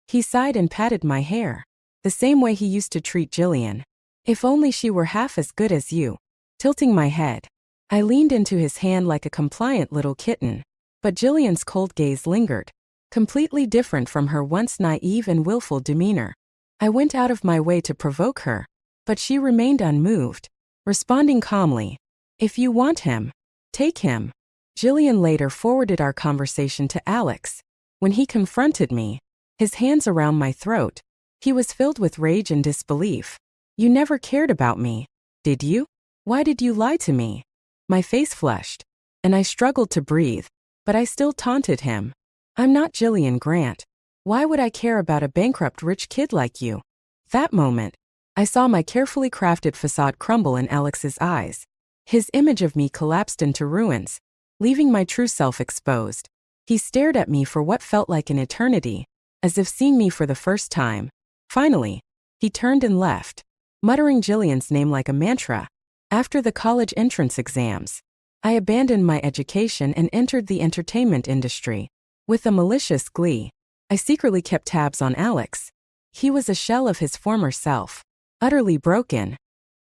Speaker 1: He sighed and patted my hair, the same way he used to treat Jillian. "If only she were half as good as you." Tilting my head, I leaned into his hand like a compliant little kitten, but Jillian's cold gaze lingered, completely different from her once naive and willful demeanor. I went out of my way to provoke her, but she remained unmoved, responding calmly, "If you want him, take him." Jillian later forwarded our conversation to Alex. When he confronted me, his hands around my throat, he was filled with rage and disbelief. "You never cared about me, did you? Why did you lie to me?" My face flushed, and I struggled to breathe, but I still taunted him. "I'm not Jillian Grant. Why would I care about a bankrupt rich kid like you?" That moment, I saw my carefully crafted facade crumble in Alex's eyes. His image of me collapsed into ruins, leaving my true self exposed. He stared at me for what felt like an eternity, as if seeing me for the first time. Finally, he turned and left, muttering Jillian's name like a mantra. After the college entrance exams, I abandoned my education and entered the entertainment industry. With a malicious glee, I secretly kept tabs on Alex. He was a shell of his former self, utterly broken.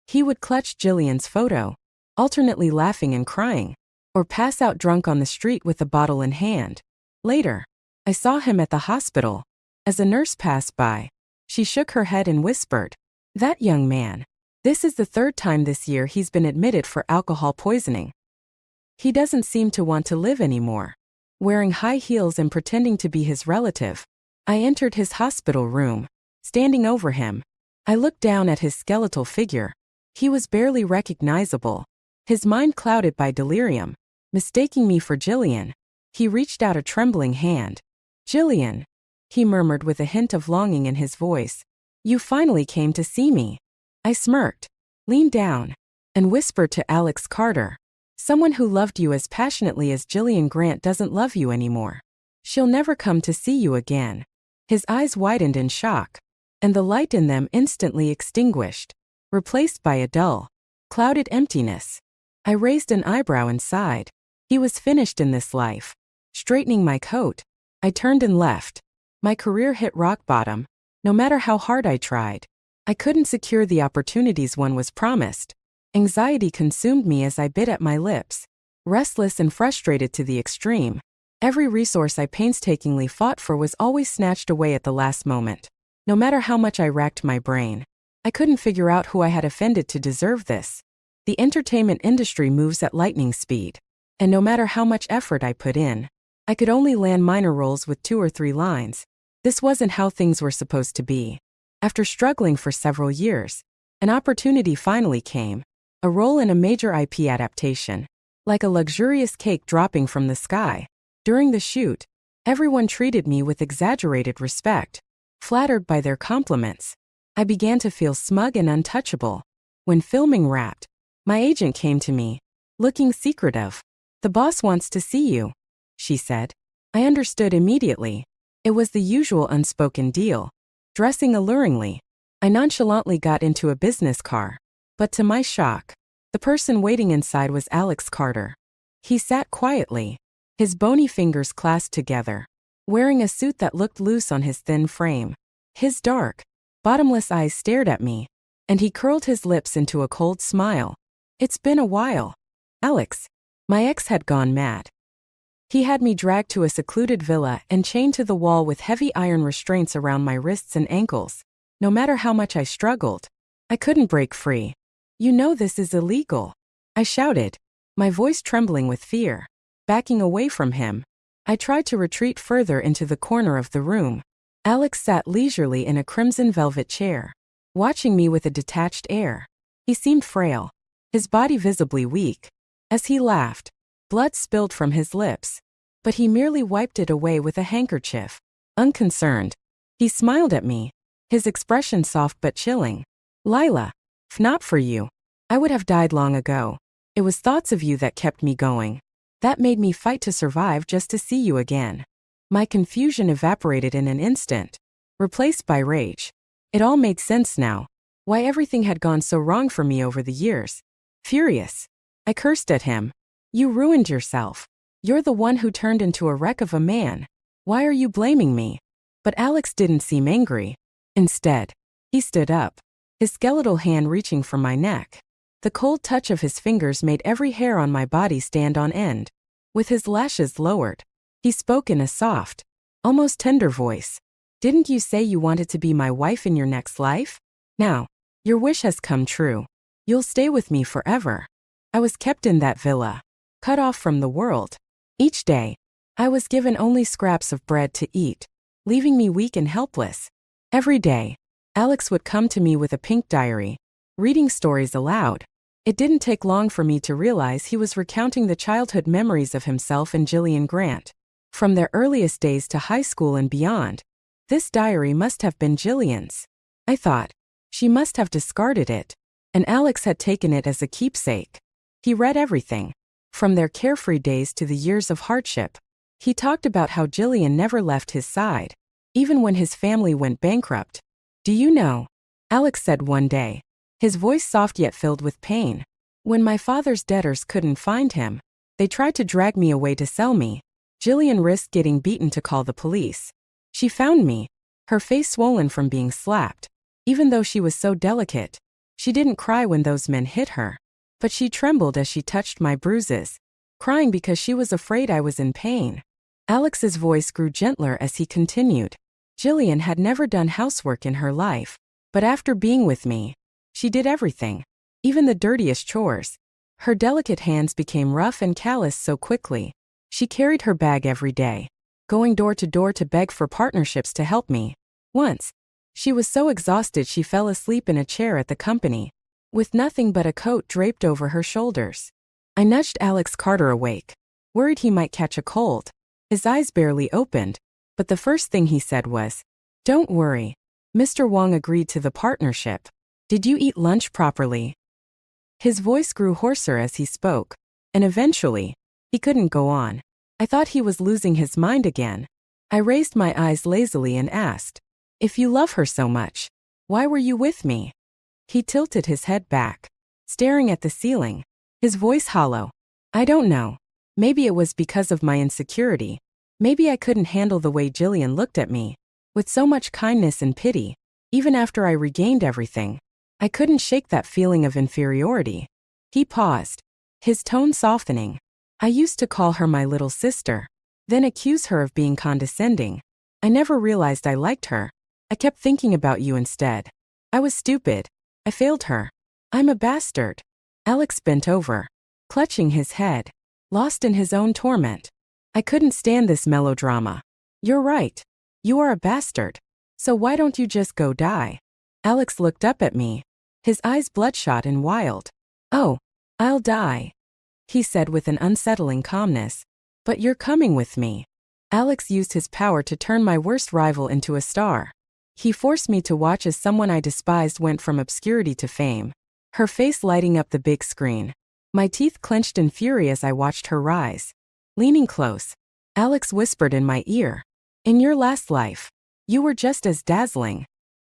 Speaker 1: He would clutch Jillian's photo, alternately laughing and crying, or pass out drunk on the street with a bottle in hand. Later, I saw him at the hospital. As a nurse passed by, she shook her head and whispered, "That young man. This is the third time this year he's been admitted for alcohol poisoning. He doesn't seem to want to live anymore." Wearing high heels and pretending to be his relative, I entered his hospital room. Standing over him, I looked down at his skeletal figure. He was barely recognizable, his mind clouded by delirium. Mistaking me for Jillian, he reached out a trembling hand. "Jillian," he murmured with a hint of longing in his voice, "you finally came to see me." I smirked, leaned down, and whispered to Alex Carter, "Someone who loved you as passionately as Jillian Grant doesn't love you anymore. She'll never come to see you again." His eyes widened in shock, and the light in them instantly extinguished, replaced by a dull, clouded emptiness. I raised an eyebrow and sighed. He was finished in this life. Straightening my coat, I turned and left. My career hit rock bottom. No matter how hard I tried, I couldn't secure the opportunities one was promised. Anxiety consumed me as I bit at my lips. Restless and frustrated to the extreme, every resource I painstakingly fought for was always snatched away at the last moment. No matter how much I racked my brain, I couldn't figure out who I had offended to deserve this. The entertainment industry moves at lightning speed, and no matter how much effort I put in, I could only land minor roles with 2 or 3 lines. This wasn't how things were supposed to be. After struggling for several years, an opportunity finally came, a role in a major IP adaptation. Like a luxurious cake dropping from the sky. During the shoot, everyone treated me with exaggerated respect. Flattered by their compliments, I began to feel smug and untouchable. When filming wrapped, my agent came to me, looking secretive. "The boss wants to see you," she said. I understood immediately. It was the usual unspoken deal. Dressing alluringly, I nonchalantly got into a business car. But to my shock, the person waiting inside was Alex Carter. He sat quietly, his bony fingers clasped together, wearing a suit that looked loose on his thin frame. His dark, bottomless eyes stared at me, and he curled his lips into a cold smile. "It's been a while, Alex." My ex had gone mad. He had me dragged to a secluded villa and chained to the wall with heavy iron restraints around my wrists and ankles. No matter how much I struggled, I couldn't break free. "You know this is illegal," I shouted, my voice trembling with fear. Backing away from him, I tried to retreat further into the corner of the room. Alex sat leisurely in a crimson velvet chair, watching me with a detached air. He seemed frail, his body visibly weak. As he laughed, blood spilled from his lips, but he merely wiped it away with a handkerchief. Unconcerned, he smiled at me, his expression soft but chilling. "Lila, if not for you, I would have died long ago. It was thoughts of you that kept me going. That made me fight to survive just to see you again." My confusion evaporated in an instant, replaced by rage. It all made sense now. Why everything had gone so wrong for me over the years. Furious, I cursed at him. "You ruined yourself. You're the one who turned into a wreck of a man. Why are you blaming me?" But Alex didn't seem angry. Instead, he stood up, his skeletal hand reaching for my neck. The cold touch of his fingers made every hair on my body stand on end. With his lashes lowered, he spoke in a soft, almost tender voice. "Didn't you say you wanted to be my wife in your next life? Now, your wish has come true. You'll stay with me forever." I was kept in that villa, cut off from the world. Each day, I was given only scraps of bread to eat, leaving me weak and helpless. Every day, Alex would come to me with a pink diary, reading stories aloud. It didn't take long for me to realize he was recounting the childhood memories of himself and Jillian Grant. From their earliest days to high school and beyond, this diary must have been Jillian's. I thought, she must have discarded it, and Alex had taken it as a keepsake. He read everything, from their carefree days to the years of hardship. He talked about how Jillian never left his side, even when his family went bankrupt. "Do you know," Alex said one day, his voice soft yet filled with pain, "when my father's debtors couldn't find him, they tried to drag me away to sell me. Jillian risked getting beaten to call the police. She found me, her face swollen from being slapped. Even though she was so delicate, she didn't cry when those men hit her. But she trembled as she touched my bruises, crying because she was afraid I was in pain." Alex's voice grew gentler as he continued. "Jillian had never done housework in her life, but after being with me, she did everything, even the dirtiest chores. Her delicate hands became rough and callous so quickly. She carried her bag every day, going door to door to beg for partnerships to help me. Once, she was so exhausted she fell asleep in a chair at the company, with nothing but a coat draped over her shoulders. I nudged Alex Carter awake, worried he might catch a cold. His eyes barely opened, but the first thing he said was, "Don't worry. Mr. Wong agreed to the partnership. Did you eat lunch properly?" His voice grew hoarser as he spoke, and eventually, he couldn't go on. I thought he was losing his mind again. I raised my eyes lazily and asked, "If you love her so much, why were you with me?" He tilted his head back, staring at the ceiling, his voice hollow. "I don't know. Maybe it was because of my insecurity. Maybe I couldn't handle the way Jillian looked at me, with so much kindness and pity. Even after I regained everything, I couldn't shake that feeling of inferiority. He paused, his tone softening. I used to call her my little sister, then accuse her of being condescending. I never realized I liked her. I kept thinking about you instead. I was stupid. I failed her. I'm a bastard. Alex bent over, clutching his head, lost in his own torment. I couldn't stand this melodrama. You're right. You are a bastard. So why don't you just go die? Alex looked up at me, his eyes bloodshot and wild. Oh, I'll die, he said with an unsettling calmness. But you're coming with me. Alex used his power to turn my worst rival into a star. He forced me to watch as someone I despised went from obscurity to fame, her face lighting up the big screen. My teeth clenched in fury as I watched her rise. Leaning close, Alex whispered in my ear, "In your last life, you were just as dazzling."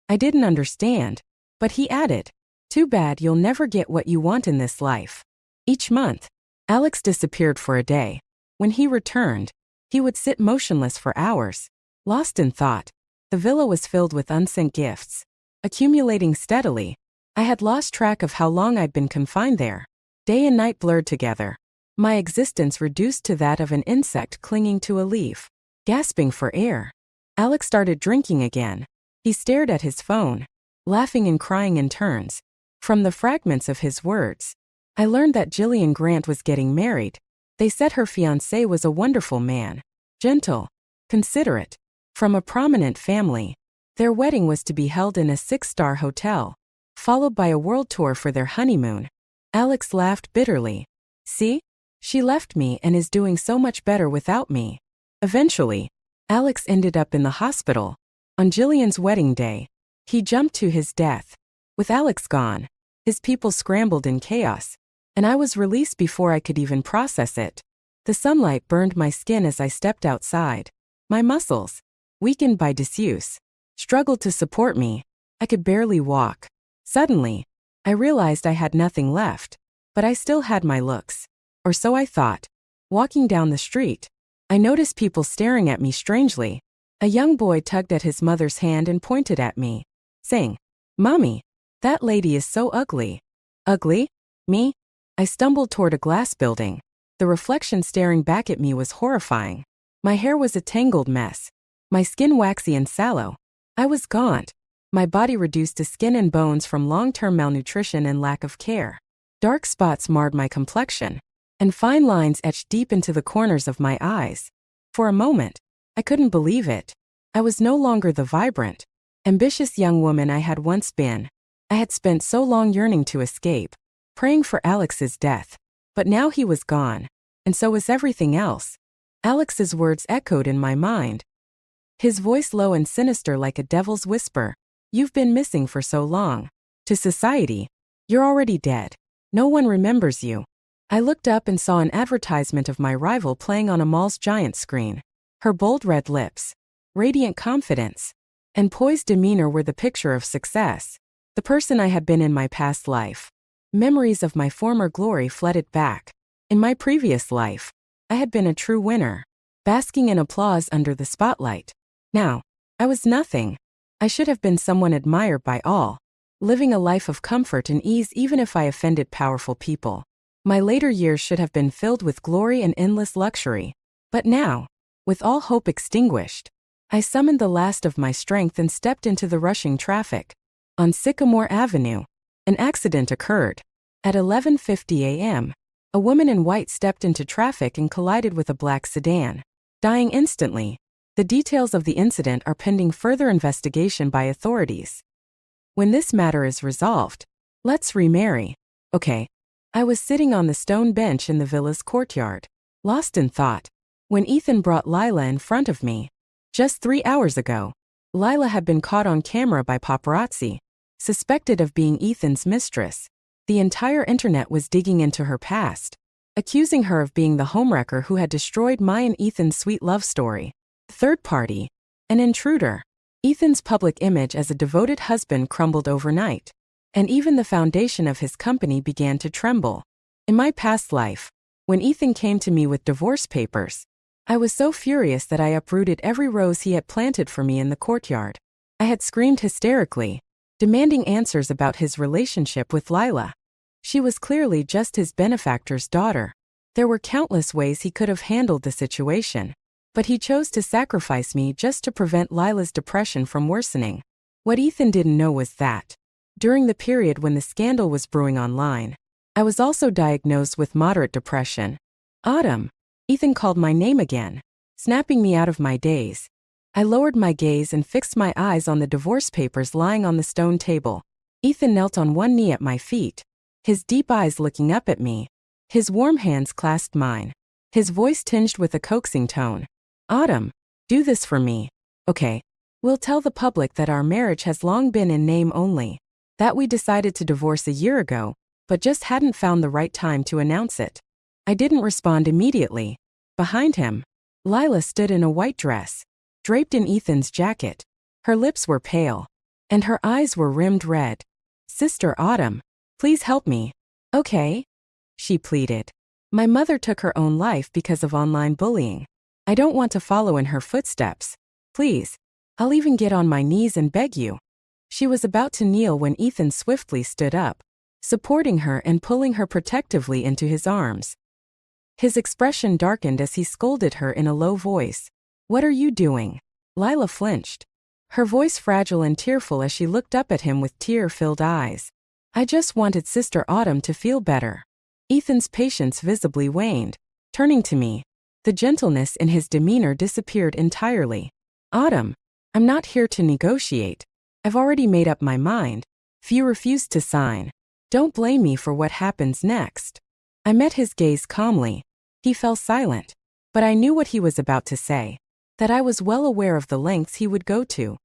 Speaker 1: I didn't understand, but he added, "Too bad you'll never get what you want in this life." Each month, Alex disappeared for a day. When he returned, he would sit motionless for hours, lost in thought. The villa was filled with unsent gifts, accumulating steadily. I had lost track of how long I'd been confined there. Day and night blurred together, my existence reduced to that of an insect clinging to a leaf, gasping for air. Alex started drinking again. He stared at his phone, laughing and crying in turns. From the fragments of his words, I learned that Jillian Grant was getting married. They said her fiancé was a wonderful man, gentle, considerate, from a prominent family. Their wedding was to be held in a 6-star hotel, followed by a world tour for their honeymoon. Alex laughed bitterly. See? She left me and is doing so much better without me. Eventually, Alex ended up in the hospital. On Jillian's wedding day, he jumped to his death. With Alex gone, his people scrambled in chaos, and I was released before I could even process it. The sunlight burned my skin as I stepped outside. My muscles, weakened by disuse, struggled to support me. I could barely walk. Suddenly, I realized I had nothing left, but I still had my looks. Or so I thought. Walking down the street, I noticed people staring at me strangely. A young boy tugged at his mother's hand and pointed at me, saying, "Mommy, that lady is so ugly." Ugly? Me? I stumbled toward a glass building. The reflection staring back at me was horrifying. My hair was a tangled mess, my skin waxy and sallow. I was gaunt, my body reduced to skin and bones from long-term malnutrition and lack of care. Dark spots marred my complexion, and fine lines etched deep into the corners of my eyes. For a moment, I couldn't believe it. I was no longer the vibrant, ambitious young woman I had once been. I had spent so long yearning to escape, praying for Alex's death. But now he was gone, and so was everything else. Alex's words echoed in my mind, his voice low and sinister like a devil's whisper. "You've been missing for so long. To society, you're already dead. No one remembers you." I looked up and saw an advertisement of my rival playing on a mall's giant screen. Her bold red lips, radiant confidence, and poised demeanor were the picture of success. The person I had been in my past life. Memories of my former glory flooded back. In my previous life, I had been a true winner, basking in applause under the spotlight. Now, I was nothing. I should have been someone admired by all, living a life of comfort and ease even if I offended powerful people. My later years should have been filled with glory and endless luxury. But now, with all hope extinguished, I summoned the last of my strength and stepped into the rushing traffic. On Sycamore Avenue, an accident occurred. At 11:50 a.m., a woman in white stepped into traffic and collided with a black sedan, dying instantly. The details of the incident are pending further investigation by authorities. When this matter is resolved, let's remarry. Okay. I was sitting on the stone bench in the villa's courtyard, lost in thought, when Ethan brought Lila in front of me. Just 3 hours ago, Lila had been caught on camera by paparazzi, suspected of being Ethan's mistress. The entire internet was digging into her past, accusing her of being the homewrecker who had destroyed my and Ethan's sweet love story. Third party, an intruder. Ethan's public image as a devoted husband crumbled overnight, and even the foundation of his company began to tremble. In my past life, When Ethan came to me with divorce papers, I was so furious that I uprooted every rose he had planted for me in the courtyard. I had screamed hysterically, demanding answers about his relationship with Lila. She was clearly just his benefactor's daughter. There were countless ways he could have handled the situation, but he chose to sacrifice me just to prevent Lila's depression from worsening. What Ethan didn't know was that, during the period when the scandal was brewing online, I was also diagnosed with moderate depression. Autumn. Ethan called my name again, snapping me out of my daze. I lowered my gaze and fixed my eyes on the divorce papers lying on the stone table. Ethan knelt on one knee at my feet, his deep eyes looking up at me. His warm hands clasped mine, his voice tinged with a coaxing tone. Autumn, do this for me, okay? We'll tell the public that our marriage has long been in name only, that we decided to divorce a year ago, but just hadn't found the right time to announce it. I didn't respond immediately. Behind him, Lila stood in a white dress, draped in Ethan's jacket. Her lips were pale, and her eyes were rimmed red. Sister Autumn, please help me. Okay? She pleaded. My mother took her own life because of online bullying. I don't want to follow in her footsteps. Please. I'll even get on my knees and beg you. She was about to kneel when Ethan swiftly stood up, supporting her and pulling her protectively into his arms. His expression darkened as he scolded her in a low voice. What are you doing? Lila flinched, her voice fragile and tearful as she looked up at him with tear-filled eyes. I just wanted Sister Autumn to feel better. Ethan's patience visibly waned. Turning to me, the gentleness in his demeanor disappeared entirely. Autumn, I'm not here to negotiate. I've already made up my mind. If you refuse to sign, don't blame me for what happens next. I met his gaze calmly. He fell silent, but I knew what he was about to say, that I was well aware of the lengths he would go to.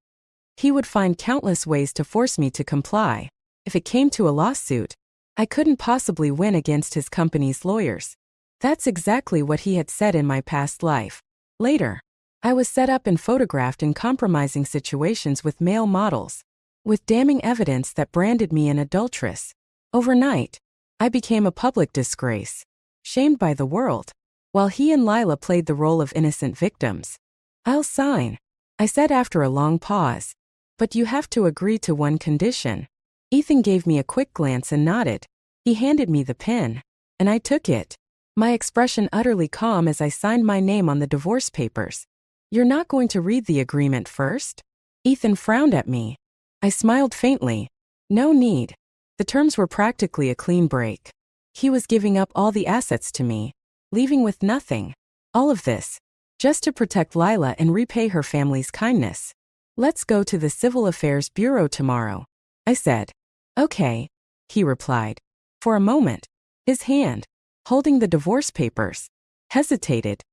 Speaker 1: He would find countless ways to force me to comply. If it came to a lawsuit, I couldn't possibly win against his company's lawyers. That's exactly what he had said in my past life. Later, I was set up and photographed in compromising situations with male models, with damning evidence that branded me an adulteress. Overnight, I became a public disgrace, shamed by the world, while he and Lila played the role of innocent victims. I'll sign, I said after a long pause, but you have to agree to one condition. Ethan gave me a quick glance and nodded. He handed me the pen, and I took it, my expression utterly calm as I signed my name on the divorce papers. You're not going to read the agreement first? Ethan frowned at me. I smiled faintly. No need. The terms were practically a clean break. He was giving up all the assets to me, leaving with nothing. All of this, just to protect Lila and repay her family's kindness. Let's go to the Civil Affairs Bureau tomorrow, I said. Okay, he replied. For a moment, his hand, holding the divorce papers, hesitated.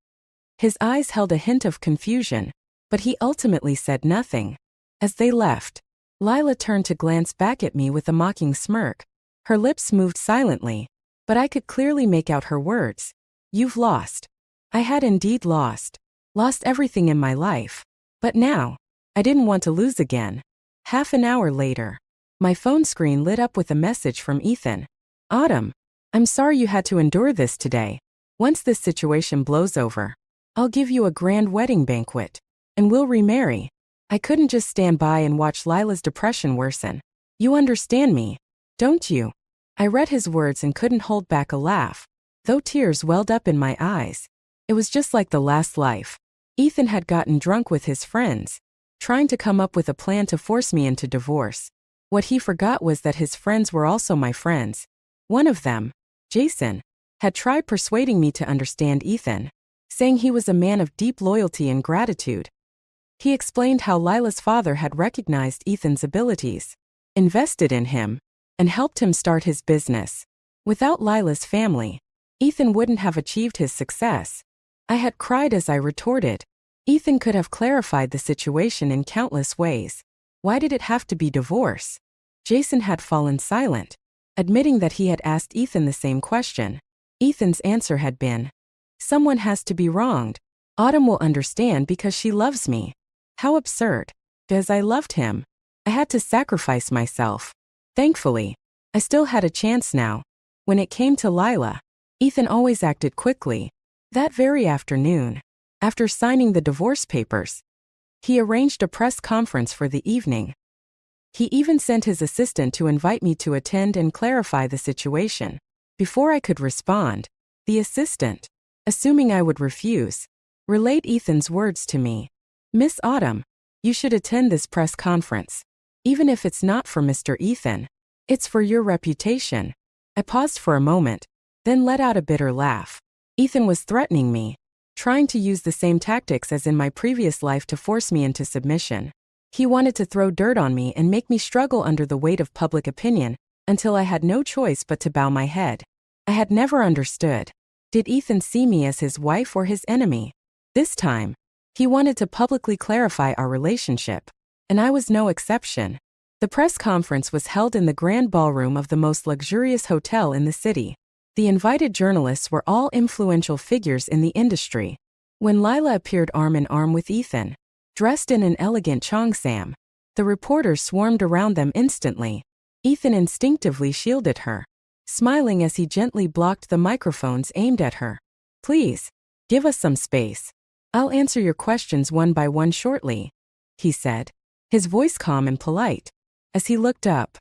Speaker 1: His eyes held a hint of confusion, but he ultimately said nothing. As they left, Lila turned to glance back at me with a mocking smirk. Her lips moved silently, but I could clearly make out her words. You've lost. I had indeed lost. Lost everything in my life. But now, I didn't want to lose again. Half an hour later, my phone screen lit up with a message from Ethan. Autumn, I'm sorry you had to endure this today. Once this situation blows over, I'll give you a grand wedding banquet, and we'll remarry. I couldn't just stand by and watch Lila's depression worsen. You understand me, don't you? I read his words and couldn't hold back a laugh, though tears welled up in my eyes. It was just like the last life. Ethan had gotten drunk with his friends, trying to come up with a plan to force me into divorce. What he forgot was that his friends were also my friends. One of them, Jason, had tried persuading me to understand Ethan, saying he was a man of deep loyalty and gratitude. He explained how Lila's father had recognized Ethan's abilities, invested in him, and helped him start his business. Without Lila's family, Ethan wouldn't have achieved his success. I had cried as I retorted. Ethan could have clarified the situation in countless ways. Why did it have to be divorce? Jason had fallen silent, admitting that he had asked Ethan the same question. Ethan's answer had been, someone has to be wronged. Autumn will understand because she loves me. How absurd. Because I loved him, I had to sacrifice myself. Thankfully, I still had a chance now. When it came to Lila, Ethan always acted quickly. That very afternoon, after signing the divorce papers, he arranged a press conference for the evening. He even sent his assistant to invite me to attend and clarify the situation. Before I could respond, the assistant, assuming I would refuse, relayed Ethan's words to me. "Miss Autumn, you should attend this press conference. Even if it's not for Mr. Ethan, it's for your reputation." I paused for a moment, then let out a bitter laugh. Ethan was threatening me, trying to use the same tactics as in my previous life to force me into submission. He wanted to throw dirt on me and make me struggle under the weight of public opinion until I had no choice but to bow my head. I had never understood. Did Ethan see me as his wife or his enemy? This time, he wanted to publicly clarify our relationship, and I was no exception. The press conference was held in the grand ballroom of the most luxurious hotel in the city. The invited journalists were all influential figures in the industry. When Lila appeared arm in arm with Ethan, dressed in an elegant cheongsam, the reporters swarmed around them instantly. Ethan instinctively shielded her, smiling as he gently blocked the microphones aimed at her. "Please, give us some space. I'll answer your questions one by one shortly," he said, his voice calm and polite. As he looked up,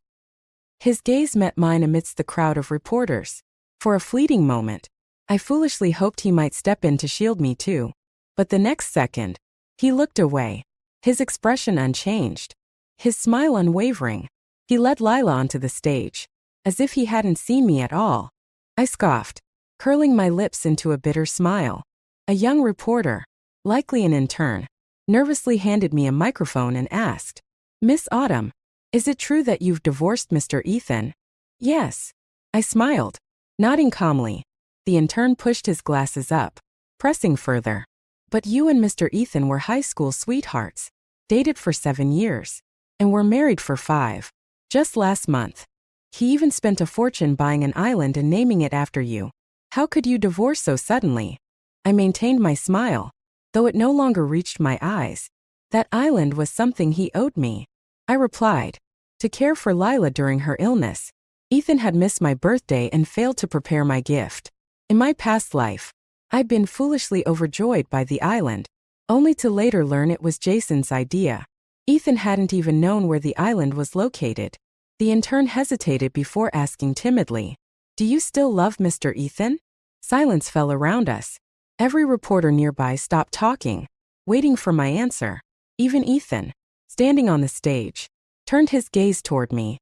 Speaker 1: his gaze met mine amidst the crowd of reporters. For a fleeting moment, I foolishly hoped he might step in to shield me too. But the next second, he looked away, his expression unchanged, his smile unwavering. He led Lila onto the stage, as if he hadn't seen me at all. I scoffed, curling my lips into a bitter smile. A young reporter, likely an intern, nervously handed me a microphone and asked, "Miss Autumn, is it true that you've divorced Mr. Ethan?" "Yes," I smiled, nodding calmly. The intern pushed his glasses up, pressing further. "But you and Mr. Ethan were high school sweethearts, dated for 7 years, and were married for 5. Just last month. He even spent a fortune buying an island and naming it after you. How could you divorce so suddenly?" I maintained my smile, though it no longer reached my eyes. That island was something he owed me. I replied, "To care for Lila during her illness. Ethan had missed my birthday and failed to prepare my gift. In my past life, I'd been foolishly overjoyed by the island, only to later learn it was Jason's idea. Ethan hadn't even known where the island was located." The intern hesitated before asking timidly, "Do you still love Mr. Ethan?" Silence fell around us. Every reporter nearby stopped talking, waiting for my answer. Even Ethan, standing on the stage, turned his gaze toward me,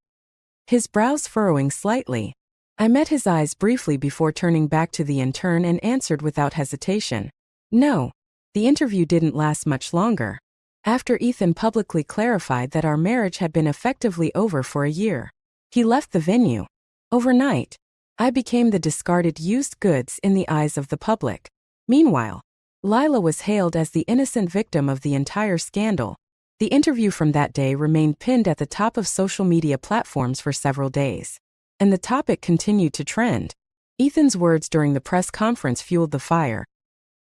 Speaker 1: his brows furrowing slightly. I met his eyes briefly before turning back to the intern and answered without hesitation, "No." The interview didn't last much longer. After Ethan publicly clarified that our marriage had been effectively over for a year, he left the venue. Overnight, I became the discarded used goods in the eyes of the public. Meanwhile, Lila was hailed as the innocent victim of the entire scandal. The interview from that day remained pinned at the top of social media platforms for several days, and the topic continued to trend. Ethan's words during the press conference fueled the fire.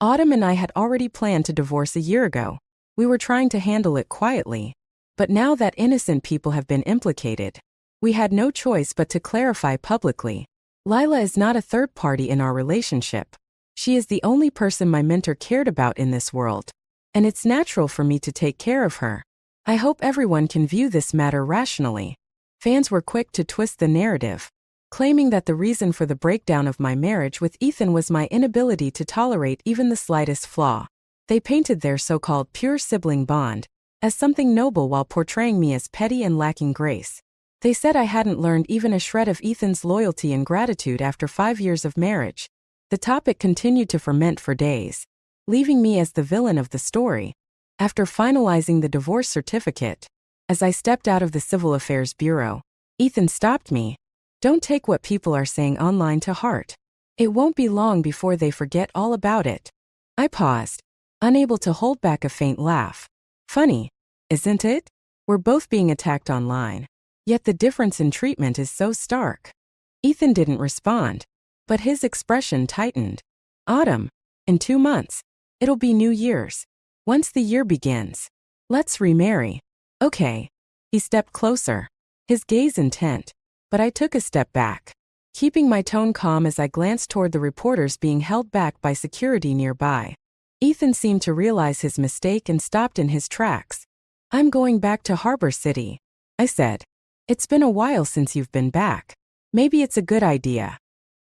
Speaker 1: Autumn and I had already planned to divorce a year ago. We were trying to handle it quietly. But now that innocent people have been implicated, we had no choice but to clarify publicly. Lila is not a third party in our relationship. She is the only person my mentor cared about in this world, and it's natural for me to take care of her. I hope everyone can view this matter rationally. Fans were quick to twist the narrative, claiming that the reason for the breakdown of my marriage with Ethan was my inability to tolerate even the slightest flaw. They painted their so-called pure sibling bond as something noble while portraying me as petty and lacking grace. They said I hadn't learned even a shred of Ethan's loyalty and gratitude after 5 years of marriage. The topic continued to ferment for days, leaving me as the villain of the story. After finalizing the divorce certificate, as I stepped out of the Civil Affairs Bureau, Ethan stopped me. "Don't take what people are saying online to heart. It won't be long before they forget all about it." I paused, unable to hold back a faint laugh. Funny, isn't it? We're both being attacked online, yet the difference in treatment is so stark. Ethan didn't respond, but his expression tightened. "Autumn, in 2 months, it'll be New Year's. Once the year begins, let's remarry." "Okay." He stepped closer, his gaze intent, but I took a step back, keeping my tone calm as I glanced toward the reporters being held back by security nearby. Ethan seemed to realize his mistake and stopped in his tracks. "I'm going back to Harbor City," I said. "It's been a while since you've been back. Maybe it's a good idea,"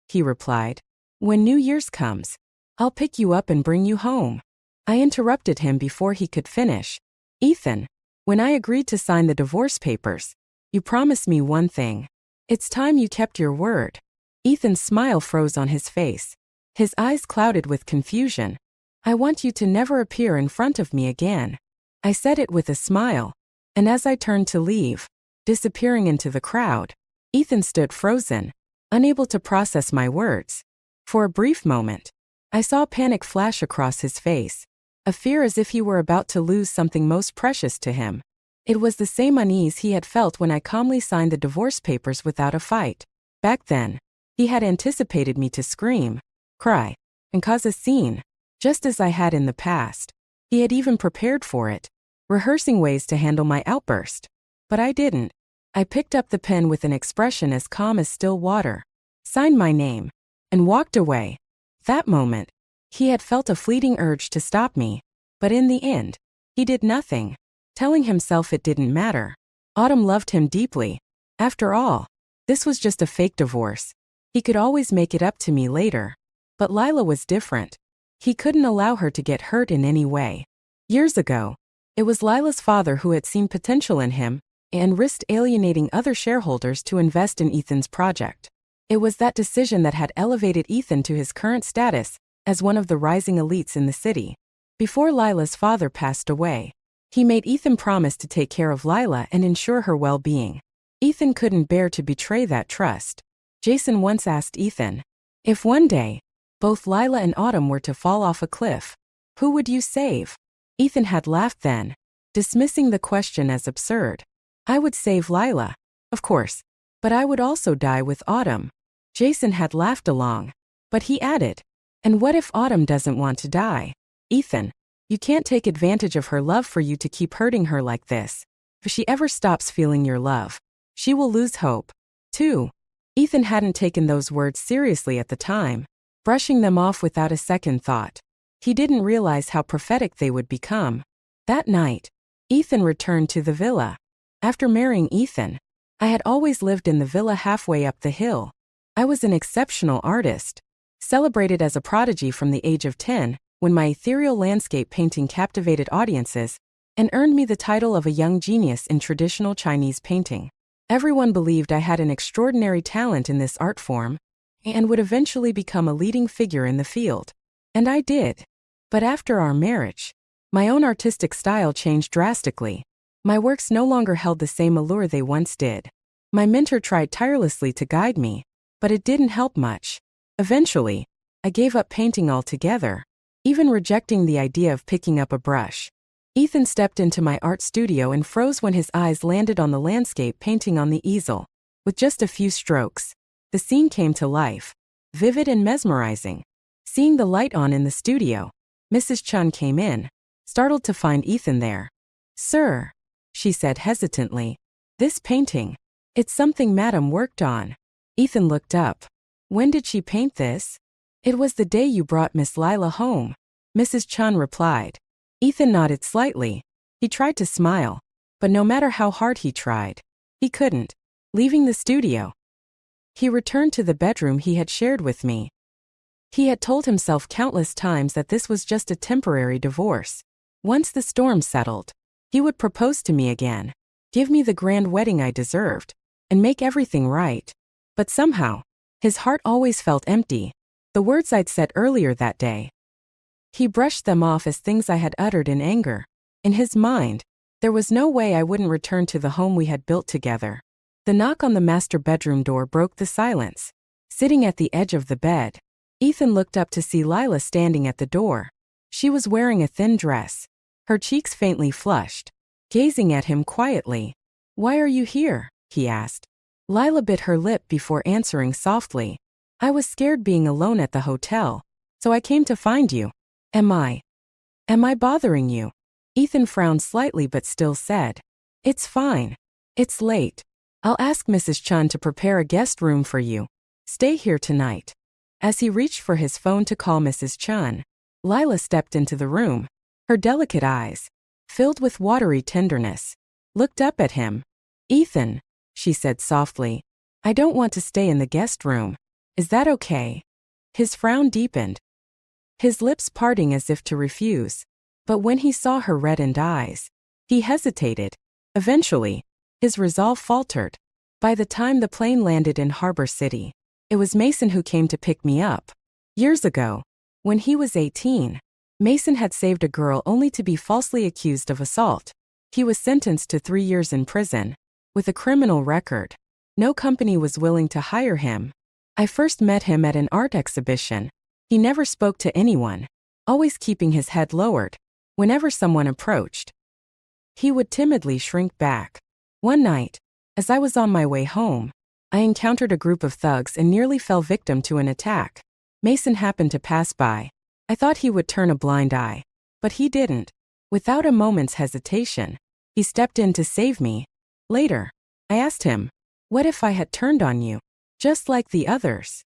Speaker 1: he replied. "When New Year's comes, I'll pick you up and bring you home." I interrupted him before he could finish. "Ethan, when I agreed to sign the divorce papers, you promised me one thing. It's time you kept your word." Ethan's smile froze on his face. His eyes clouded with confusion. "I want you to never appear in front of me again." I said it with a smile, and as I turned to leave, disappearing into the crowd, Ethan stood frozen, unable to process my words. For a brief moment, I saw panic flash across his face, a fear as if he were about to lose something most precious to him. It was the same unease he had felt when I calmly signed the divorce papers without a fight. Back then, he had anticipated me to scream, cry, and cause a scene, just as I had in the past. He had even prepared for it, rehearsing ways to handle my outburst. But I didn't. I picked up the pen with an expression as calm as still water, signed my name, and walked away. That moment, he had felt a fleeting urge to stop me, but in the end, he did nothing, telling himself it didn't matter. Autumn loved him deeply. After all, this was just a fake divorce. He could always make it up to me later. But Lila was different. He couldn't allow her to get hurt in any way. Years ago, it was Lila's father who had seen potential in him and risked alienating other shareholders to invest in Ethan's project. It was that decision that had elevated Ethan to his current status as one of the rising elites in the city. Before Lila's father passed away, he made Ethan promise to take care of Lila and ensure her well-being. Ethan couldn't bear to betray that trust. Jason once asked Ethan, "If one day, both Lila and Autumn were to fall off a cliff, who would you save?" Ethan had laughed then, dismissing the question as absurd. "I would save Lila, of course, but I would also die with Autumn." Jason had laughed along, but he added, "And what if Autumn doesn't want to die? Ethan, you can't take advantage of her love for you to keep hurting her like this. If she ever stops feeling your love, she will lose hope, too." Ethan hadn't taken those words seriously at the time, brushing them off without a second thought. He didn't realize how prophetic they would become. That night, Ethan returned to the villa. After marrying Ethan, I had always lived in the villa halfway up the hill. I was an exceptional artist, celebrated as a prodigy from the age of 10, when my ethereal landscape painting captivated audiences and earned me the title of a young genius in traditional Chinese painting. Everyone believed I had an extraordinary talent in this art form and would eventually become a leading figure in the field. And I did. But after our marriage, my own artistic style changed drastically. My works no longer held the same allure they once did. My mentor tried tirelessly to guide me, but it didn't help much. Eventually, I gave up painting altogether, even rejecting the idea of picking up a brush. Ethan stepped into my art studio and froze when his eyes landed on the landscape painting on the easel. With just a few strokes, the scene came to life, vivid and mesmerizing. Seeing the light on in the studio, Mrs. Chun came in, startled to find Ethan there. "Sir," she said hesitantly, "this painting, it's something Madam worked on." Ethan looked up. "When did she paint this?" "It was the day you brought Miss Lila home," Mrs. Chun replied. Ethan nodded slightly. He tried to smile, but no matter how hard he tried, he couldn't. Leaving the studio, he returned to the bedroom he had shared with me. He had told himself countless times that this was just a temporary divorce. Once the storm settled, he would propose to me again, give me the grand wedding I deserved, and make everything right. But somehow, his heart always felt empty. The words I'd said earlier that day, he brushed them off as things I had uttered in anger. In his mind, there was no way I wouldn't return to the home we had built together. The knock on the master bedroom door broke the silence. Sitting at the edge of the bed, Ethan looked up to see Lila standing at the door. She was wearing a thin dress, her cheeks faintly flushed, gazing at him quietly. "Why are you here?" he asked. Lila bit her lip before answering softly. "I was scared being alone at the hotel, so I came to find you." Am I bothering you?" Ethan frowned slightly but still said, "It's fine. It's late. I'll ask Mrs. Chun to prepare a guest room for you." Stay here tonight. As he reached for his phone to call Mrs. Chun, Lila stepped into the room. Her delicate eyes, filled with watery tenderness, looked up at him. Ethan, she said softly, I don't want to stay in the guest room. Is that okay? His frown deepened, his lips parting as if to refuse. But when he saw her reddened eyes, he hesitated. Eventually, his resolve faltered. By the time the plane landed in Harbor City, it was Mason who came to pick me up. Years ago, when he was 18, Mason had saved a girl only to be falsely accused of assault. He was sentenced to 3 years in prison. With a criminal record, no company was willing to hire him. I first met him at an art exhibition. He never spoke to anyone, always keeping his head lowered. Whenever someone approached, he would timidly shrink back. One night, as I was on my way home, I encountered a group of thugs and nearly fell victim to an attack. Mason happened to pass by. I thought he would turn a blind eye, but he didn't. Without a moment's hesitation, he stepped in to save me. Later, I asked him, what if I had turned on you, just like the others?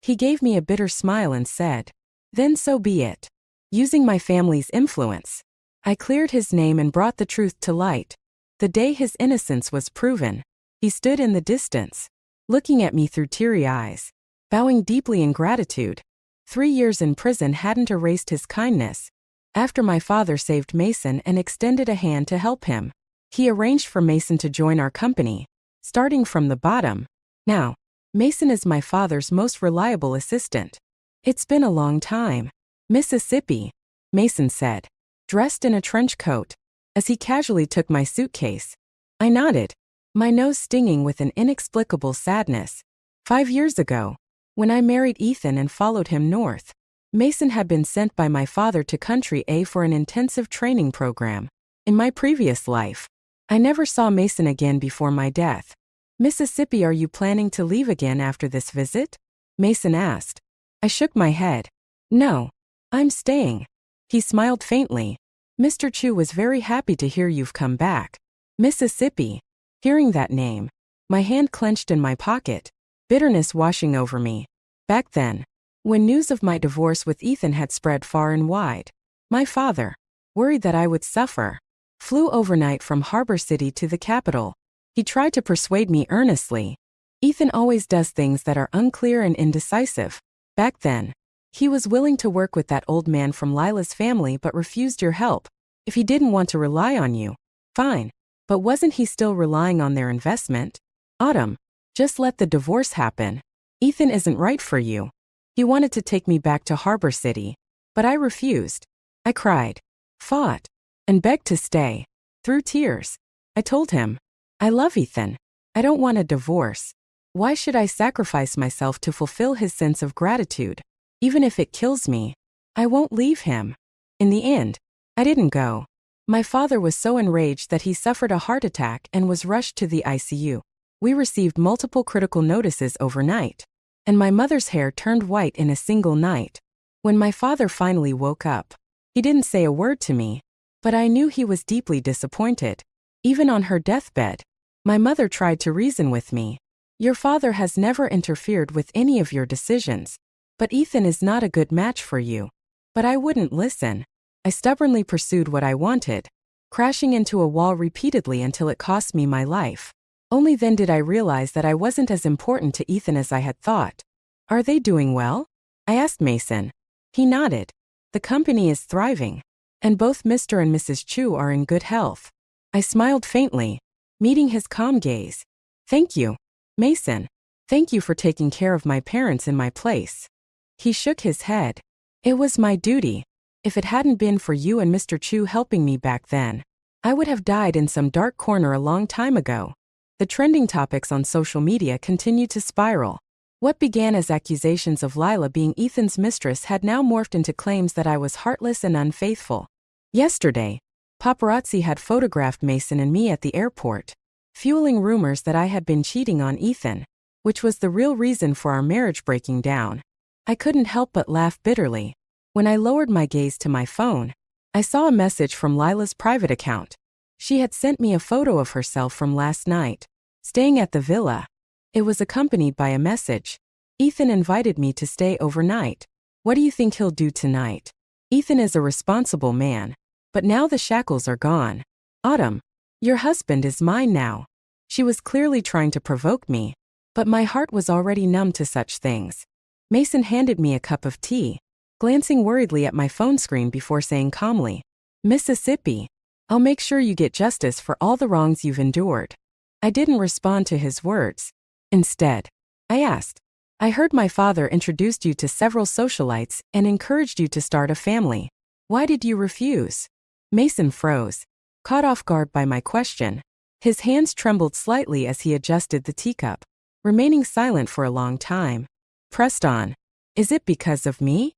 Speaker 1: He gave me a bitter smile and said, then so be it. Using my family's influence, I cleared his name and brought the truth to light. The day his innocence was proven, he stood in the distance, looking at me through teary eyes, bowing deeply in gratitude. 3 years in prison hadn't erased his kindness. After my father saved Mason and extended a hand to help him, he arranged for Mason to join our company, starting from the bottom. Now, Mason is my father's most reliable assistant. It's been a long time, Mississippi, Mason said, dressed in a trench coat, as he casually took my suitcase. I nodded, my nose stinging with an inexplicable sadness. 5 years ago, when I married Ethan and followed him north, Mason had been sent by my father to Country A for an intensive training program. In my previous life, I never saw Mason again before my death. Mississippi, are you planning to leave again after this visit? Mason asked. I shook my head. No, I'm staying. He smiled faintly. Mr. Chu was very happy to hear you've come back. Mississippi. Hearing that name, my hand clenched in my pocket, bitterness washing over me. Back then, when news of my divorce with Ethan had spread far and wide, my father, worried that I would suffer, flew overnight from Harbor City to the capital. He tried to persuade me earnestly. Ethan always does things that are unclear and indecisive. Back then, he was willing to work with that old man from Lila's family but refused your help. If he didn't want to rely on you, fine. But wasn't he still relying on their investment? Autumn, just let the divorce happen. Ethan isn't right for you. He wanted to take me back to Harbor City, but I refused. I cried, fought, and begged to stay. Through tears, I told him, I love Ethan. I don't want a divorce. Why should I sacrifice myself to fulfill his sense of gratitude? Even if it kills me, I won't leave him. In the end, I didn't go. My father was so enraged that he suffered a heart attack and was rushed to the ICU. We received multiple critical notices overnight, and my mother's hair turned white in a single night. When my father finally woke up, he didn't say a word to me, but I knew he was deeply disappointed. Even on her deathbed, my mother tried to reason with me. Your father has never interfered with any of your decisions, but Ethan is not a good match for you. But I wouldn't listen. I stubbornly pursued what I wanted, crashing into a wall repeatedly until it cost me my life. Only then did I realize that I wasn't as important to Ethan as I had thought. Are they doing well? I asked Mason. He nodded. The company is thriving, and both Mr. and Mrs. Chu are in good health. I smiled faintly, meeting his calm gaze. Thank you, Mason. Thank you for taking care of my parents in my place. He shook his head. It was my duty. If it hadn't been for you and Mr. Chu helping me back then, I would have died in some dark corner a long time ago. The trending topics on social media continued to spiral. What began as accusations of Lila being Ethan's mistress had now morphed into claims that I was heartless and unfaithful. Yesterday, paparazzi had photographed Mason and me at the airport, fueling rumors that I had been cheating on Ethan, which was the real reason for our marriage breaking down. I couldn't help but laugh bitterly. When I lowered my gaze to my phone, I saw a message from Lila's private account. She had sent me a photo of herself from last night, staying at the villa. It was accompanied by a message. Ethan invited me to stay overnight. What do you think he'll do tonight? Ethan is a responsible man. But now the shackles are gone. Autumn, your husband is mine now. She was clearly trying to provoke me, but my heart was already numb to such things. Mason handed me a cup of tea, glancing worriedly at my phone screen before saying calmly, Mississippi, I'll make sure you get justice for all the wrongs you've endured. I didn't respond to his words. Instead, I asked, I heard my father introduced you to several socialites and encouraged you to start a family. Why did you refuse? Mason froze, caught off guard by my question. His hands trembled slightly as he adjusted the teacup, remaining silent for a long time. Pressed on, is it because of me?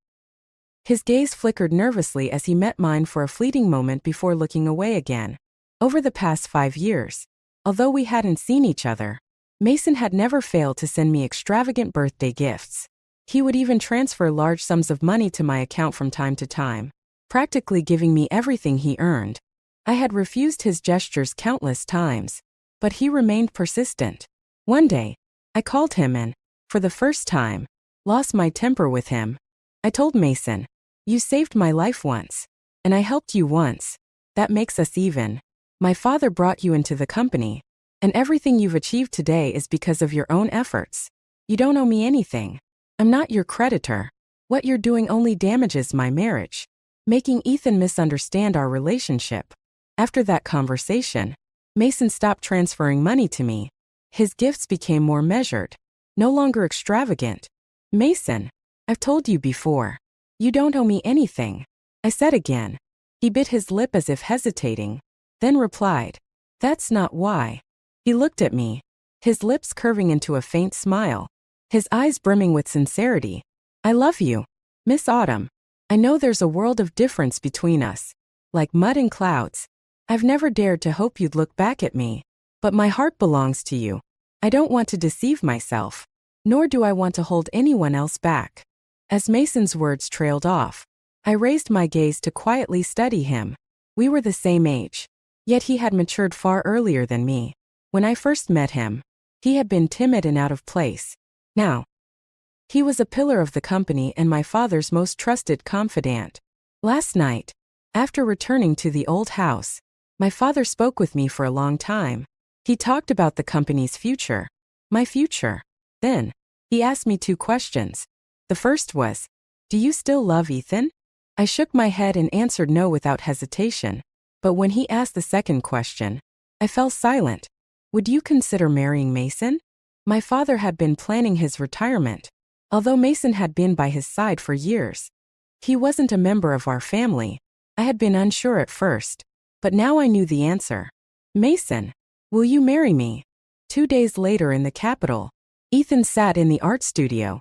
Speaker 1: His gaze flickered nervously as he met mine for a fleeting moment before looking away again. Over the past 5 years, although we hadn't seen each other, Mason had never failed to send me extravagant birthday gifts. He would even transfer large sums of money to my account from time to time, practically giving me everything he earned. I had refused his gestures countless times, but he remained persistent. One day, I called him and, for the first time, lost my temper with him. I told Mason, you saved my life once, and I helped you once. That makes us even. My father brought you into the company, and everything you've achieved today is because of your own efforts. You don't owe me anything. I'm not your creditor. What you're doing only damages my marriage, making Ethan misunderstand our relationship. After that conversation, Mason stopped transferring money to me. His gifts became more measured, no longer extravagant. Mason, I've told you before. You don't owe me anything. I said again. He bit his lip as if hesitating, then replied, that's not why. He looked at me, his lips curving into a faint smile, his eyes brimming with sincerity. I love you, Miss Autumn. I know there's a world of difference between us, like mud and clouds. I've never dared to hope you'd look back at me, but my heart belongs to you. I don't want to deceive myself, nor do I want to hold anyone else back. As Mason's words trailed off, I raised my gaze to quietly study him. We were the same age, yet he had matured far earlier than me. When I first met him, he had been timid and out of place. Now, he was a pillar of the company and my father's most trusted confidant. Last night, after returning to the old house, my father spoke with me for a long time. He talked about the company's future, my future. Then, he asked me 2 questions. The first was, do you still love Ethan? I shook my head and answered no without hesitation. But when he asked the second question, I fell silent. Would you consider marrying Mason? My father had been planning his retirement, although Mason had been by his side for years. He wasn't a member of our family. I had been unsure at first, but now I knew the answer. Mason, will you marry me? 2 days later in the capital, Ethan sat in the art studio.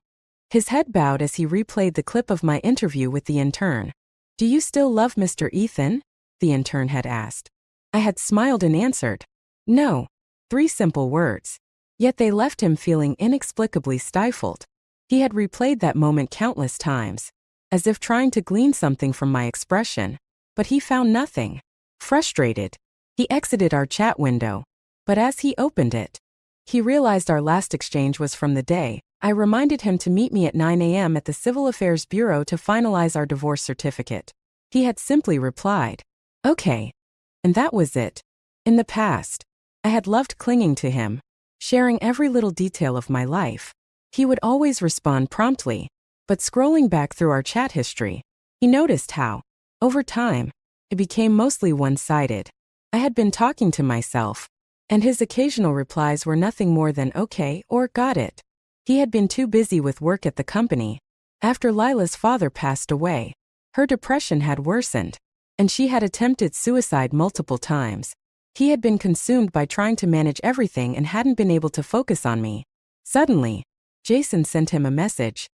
Speaker 1: His head bowed as he replayed the clip of my interview with the intern. Do you still love Mr. Ethan? The intern had asked. I had smiled and answered, no. 3 simple words. Yet they left him feeling inexplicably stifled. He had replayed that moment countless times, as if trying to glean something from my expression, but he found nothing. Frustrated, he exited our chat window, but as he opened it, he realized our last exchange was from the day I reminded him to meet me at 9 a.m. at the Civil Affairs Bureau to finalize our divorce certificate. He had simply replied, okay. And that was it. In the past, I had loved clinging to him, sharing every little detail of my life. He would always respond promptly, but scrolling back through our chat history, he noticed how, over time, it became mostly one-sided. I had been talking to myself, and his occasional replies were nothing more than okay or got it. He had been too busy with work at the company. After Lila's father passed away, her depression had worsened, and she had attempted suicide multiple times. He had been consumed by trying to manage everything and hadn't been able to focus on me. Suddenly, Jason sent him a message.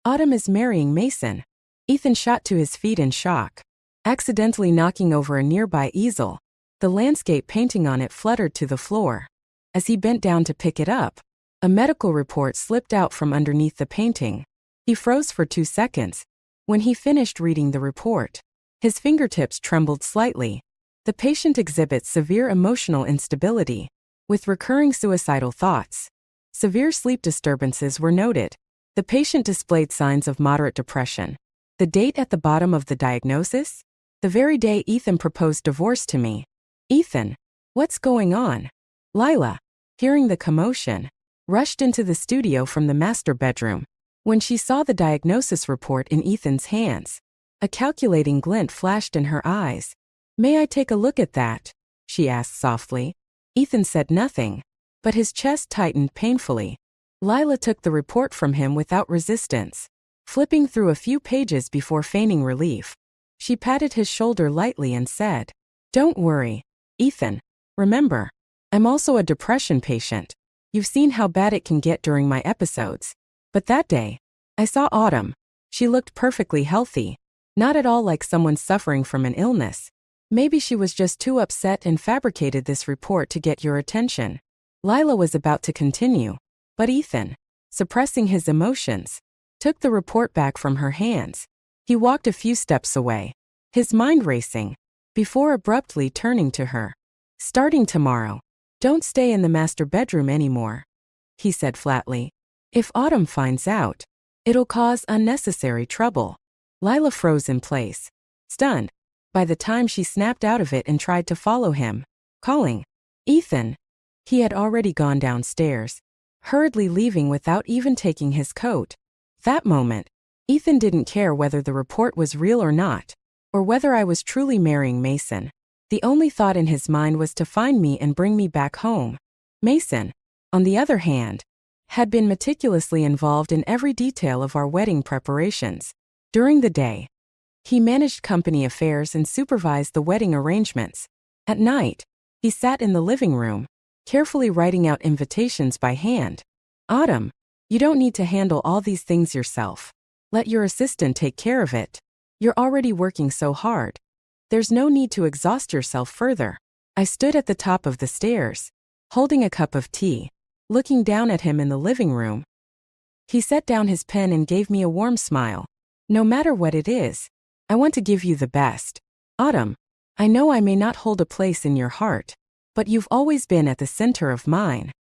Speaker 1: Autumn is marrying Mason. Ethan shot to his feet in shock, accidentally knocking over a nearby easel. The landscape painting on it fluttered to the floor. As he bent down to pick it up, a medical report slipped out from underneath the painting. He froze for 2 seconds. When he finished reading the report, his fingertips trembled slightly. The patient exhibits severe emotional instability, with recurring suicidal thoughts. Severe sleep disturbances were noted. The patient displayed signs of moderate depression. The date at the bottom of the diagnosis? The very day Ethan proposed divorce to me. Ethan, what's going on? Lila, hearing the commotion, rushed into the studio from the master bedroom. When she saw the diagnosis report in Ethan's hands, a calculating glint flashed in her eyes. May I take a look at that? She asked softly. Ethan said nothing, but his chest tightened painfully. Lila took the report from him without resistance, flipping through a few pages before feigning relief. She patted his shoulder lightly and said, "Don't worry, Ethan. Remember, I'm also a depression patient. You've seen how bad it can get during my episodes. But that day, I saw Autumn. She looked perfectly healthy, not at all like someone suffering from an illness. Maybe she was just too upset and fabricated this report to get your attention." Lila was about to continue, but Ethan, suppressing his emotions, took the report back from her hands. He walked a few steps away, his mind racing, before abruptly turning to her. "Starting tomorrow, don't stay in the master bedroom anymore," he said flatly. "If Autumn finds out, it'll cause unnecessary trouble." Lila froze in place, stunned, by the time she snapped out of it and tried to follow him, calling, "Ethan!" He had already gone downstairs, hurriedly leaving without even taking his coat. That moment, Ethan didn't care whether the report was real or not, or whether I was truly marrying Mason. The only thought in his mind was to find me and bring me back home. Mason, on the other hand, had been meticulously involved in every detail of our wedding preparations. During the day, he managed company affairs and supervised the wedding arrangements. At night, he sat in the living room, carefully writing out invitations by hand. "Autumn, you don't need to handle all these things yourself. Let your assistant take care of it. You're already working so hard. There's no need to exhaust yourself further." I stood at the top of the stairs, holding a cup of tea, looking down at him in the living room. He set down his pen and gave me a warm smile. "No matter what it is, I want to give you the best. Autumn, I know I may not hold a place in your heart, but you've always been at the center of mine."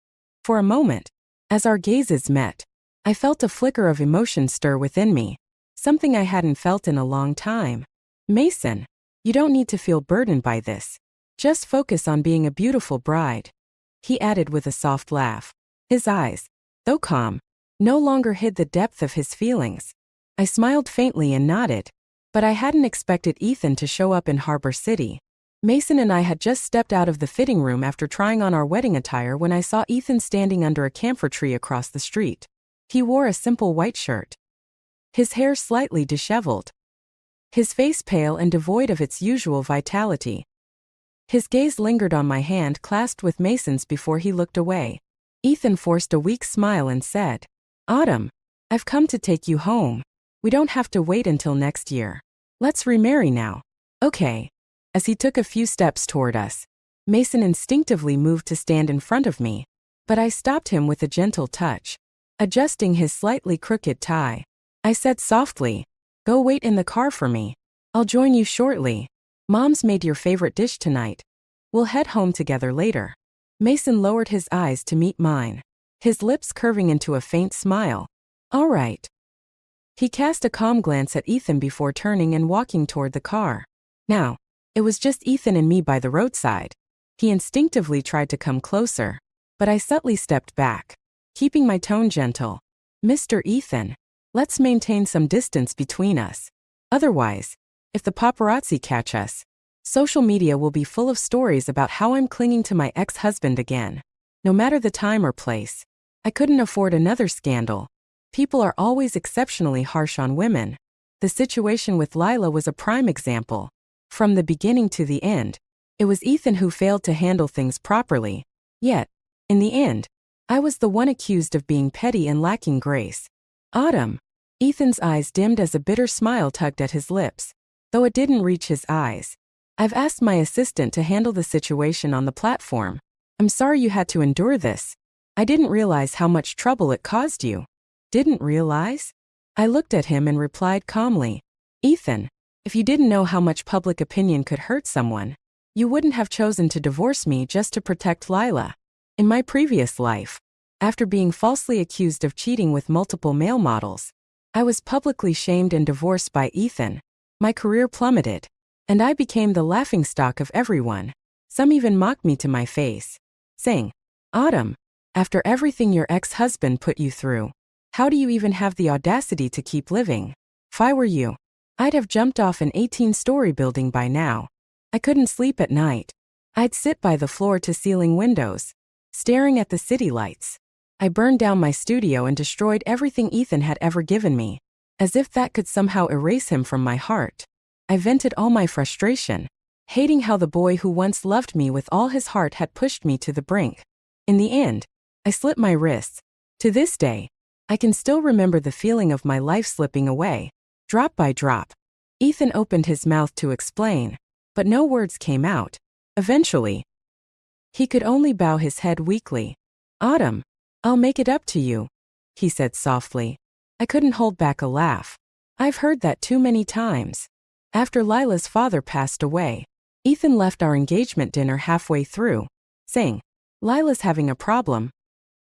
Speaker 1: For a moment, as our gazes met, I felt a flicker of emotion stir within me, something I hadn't felt in a long time. "Mason, you don't need to feel burdened by this. Just focus on being a beautiful bride," he added with a soft laugh. His eyes, though calm, no longer hid the depth of his feelings. I smiled faintly and nodded, but I hadn't expected Ethan to show up in Harbor City. Mason and I had just stepped out of the fitting room after trying on our wedding attire when I saw Ethan standing under a camphor tree across the street. He wore a simple white shirt, his hair slightly disheveled, his face pale and devoid of its usual vitality. His gaze lingered on my hand clasped with Mason's before he looked away. Ethan forced a weak smile and said, "Autumn, I've come to take you home. We don't have to wait until next year. Let's remarry now." "Okay." As he took a few steps toward us, Mason instinctively moved to stand in front of me, but I stopped him with a gentle touch, adjusting his slightly crooked tie. I said softly, "Go wait in the car for me. I'll join you shortly. Mom's made your favorite dish tonight. We'll head home together later." Mason lowered his eyes to meet mine, his lips curving into a faint smile. "All right." He cast a calm glance at Ethan before turning and walking toward the car. Now, it was just Ethan and me by the roadside. He instinctively tried to come closer, but I subtly stepped back, keeping my tone gentle. "Mr. Ethan, let's maintain some distance between us. Otherwise, if the paparazzi catch us, social media will be full of stories about how I'm clinging to my ex-husband again. No matter the time or place, I couldn't afford another scandal. People are always exceptionally harsh on women. The situation with Lila was a prime example. From the beginning to the end, it was Ethan who failed to handle things properly. Yet, in the end, I was the one accused of being petty and lacking grace." "Autumn." Ethan's eyes dimmed as a bitter smile tugged at his lips, though it didn't reach his eyes. "I've asked my assistant to handle the situation on the platform. I'm sorry you had to endure this. I didn't realize how much trouble it caused you." "Didn't realize?" I looked at him and replied calmly, "Ethan, if you didn't know how much public opinion could hurt someone, you wouldn't have chosen to divorce me just to protect Lila. In my previous life, After being falsely accused of cheating with multiple male models, I was publicly shamed and divorced by Ethan. My career plummeted, and I became the laughingstock of everyone. Some even mocked me to my face, saying, "Autumn, after everything your ex-husband put you through, how do you even have the audacity to keep living?" If I were you, I'd have jumped off an 18-story building by now. I couldn't sleep at night. I'd sit by the floor-to-ceiling windows, staring at the city lights. I burned down my studio and destroyed everything Ethan had ever given me, as if that could somehow erase him from my heart. I vented all my frustration, hating how the boy who once loved me with all his heart had pushed me to the brink. In the end, I slit my wrists. To this day, I can still remember the feeling of my life slipping away, drop by drop. Ethan opened his mouth to explain, but no words came out. Eventually, he could only bow his head weakly. "Autumn, I'll make it up to you," he said softly. I couldn't hold back a laugh. I've heard that too many times. After Lila's father passed away, Ethan left our engagement dinner halfway through, saying, "Lila's having a problem.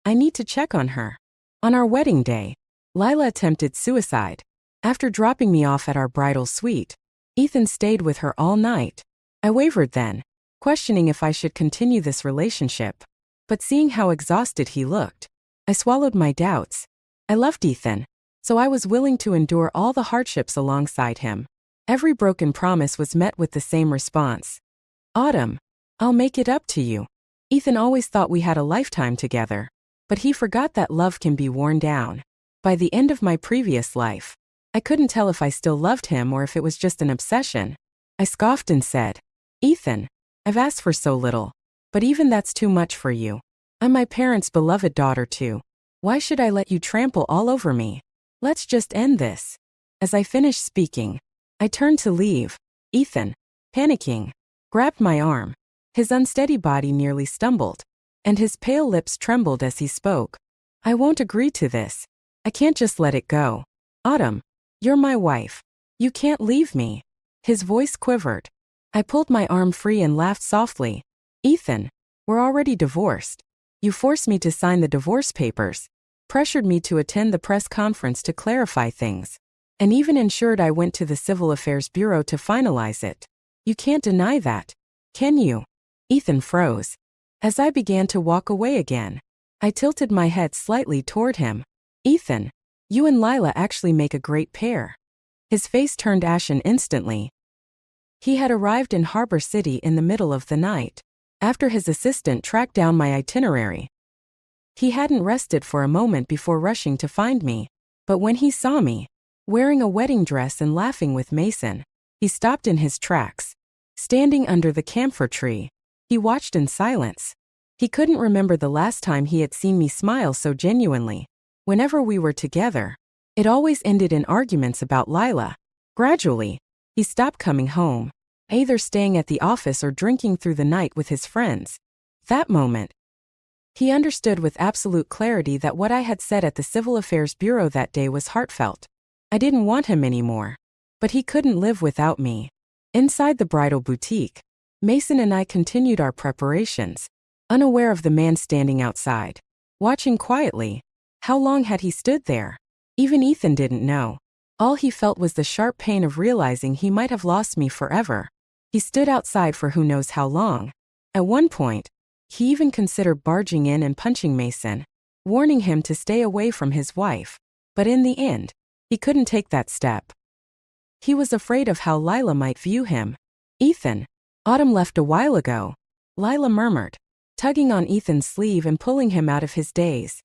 Speaker 1: I need to check on her." On our wedding day, Lila attempted suicide. After dropping me off at our bridal suite, Ethan stayed with her all night. I wavered then, questioning if I should continue this relationship. But seeing how exhausted he looked, I swallowed my doubts. I loved Ethan, so I was willing to endure all the hardships alongside him. Every broken promise was met with the same response. "Autumn, I'll make it up to you." Ethan always thought we had a lifetime together, but he forgot that love can be worn down. By the end of my previous life, I couldn't tell if I still loved him or if it was just an obsession. I scoffed and said, "Ethan, I've asked for so little, but even that's too much for you. I'm my parents' beloved daughter too. Why should I let you trample all over me? Let's just end this." As I finished speaking, I turned to leave. Ethan, panicking, grabbed my arm. His unsteady body nearly stumbled, and his pale lips trembled as he spoke. "I won't agree to this. I can't just let it go. Autumn, you're my wife. You can't leave me." His voice quivered. I pulled my arm free and laughed softly. "Ethan, we're already divorced. You forced me to sign the divorce papers, pressured me to attend the press conference to clarify things, and even ensured I went to the Civil Affairs Bureau to finalize it. You can't deny that, can you?" Ethan froze. As I began to walk away again, I tilted my head slightly toward him. "Ethan, you and Lila actually make a great pair." His face turned ashen instantly. He had arrived in Harbor City in the middle of the night, after his assistant tracked down my itinerary. He hadn't rested for a moment before rushing to find me, but when he saw me, wearing a wedding dress and laughing with Mason, he stopped in his tracks. Standing under the camphor tree, he watched in silence. He couldn't remember the last time he had seen me smile so genuinely. Whenever we were together, it always ended in arguments about Lila. Gradually, he stopped coming home, either staying at the office or drinking through the night with his friends. That moment, he understood with absolute clarity that what I had said at the Civil Affairs Bureau that day was heartfelt. I didn't want him anymore, but he couldn't live without me. Inside the bridal boutique, Mason and I continued our preparations, unaware of the man standing outside, watching quietly. How long had he stood there? Even Ethan didn't know. All he felt was the sharp pain of realizing he might have lost me forever. He stood outside for who knows how long. At one point, he even considered barging in and punching Mason, warning him to stay away from his wife. But in the end, he couldn't take that step. He was afraid of how Lila might view him. "Ethan, Autumn left a while ago," Lila murmured, tugging on Ethan's sleeve and pulling him out of his daze.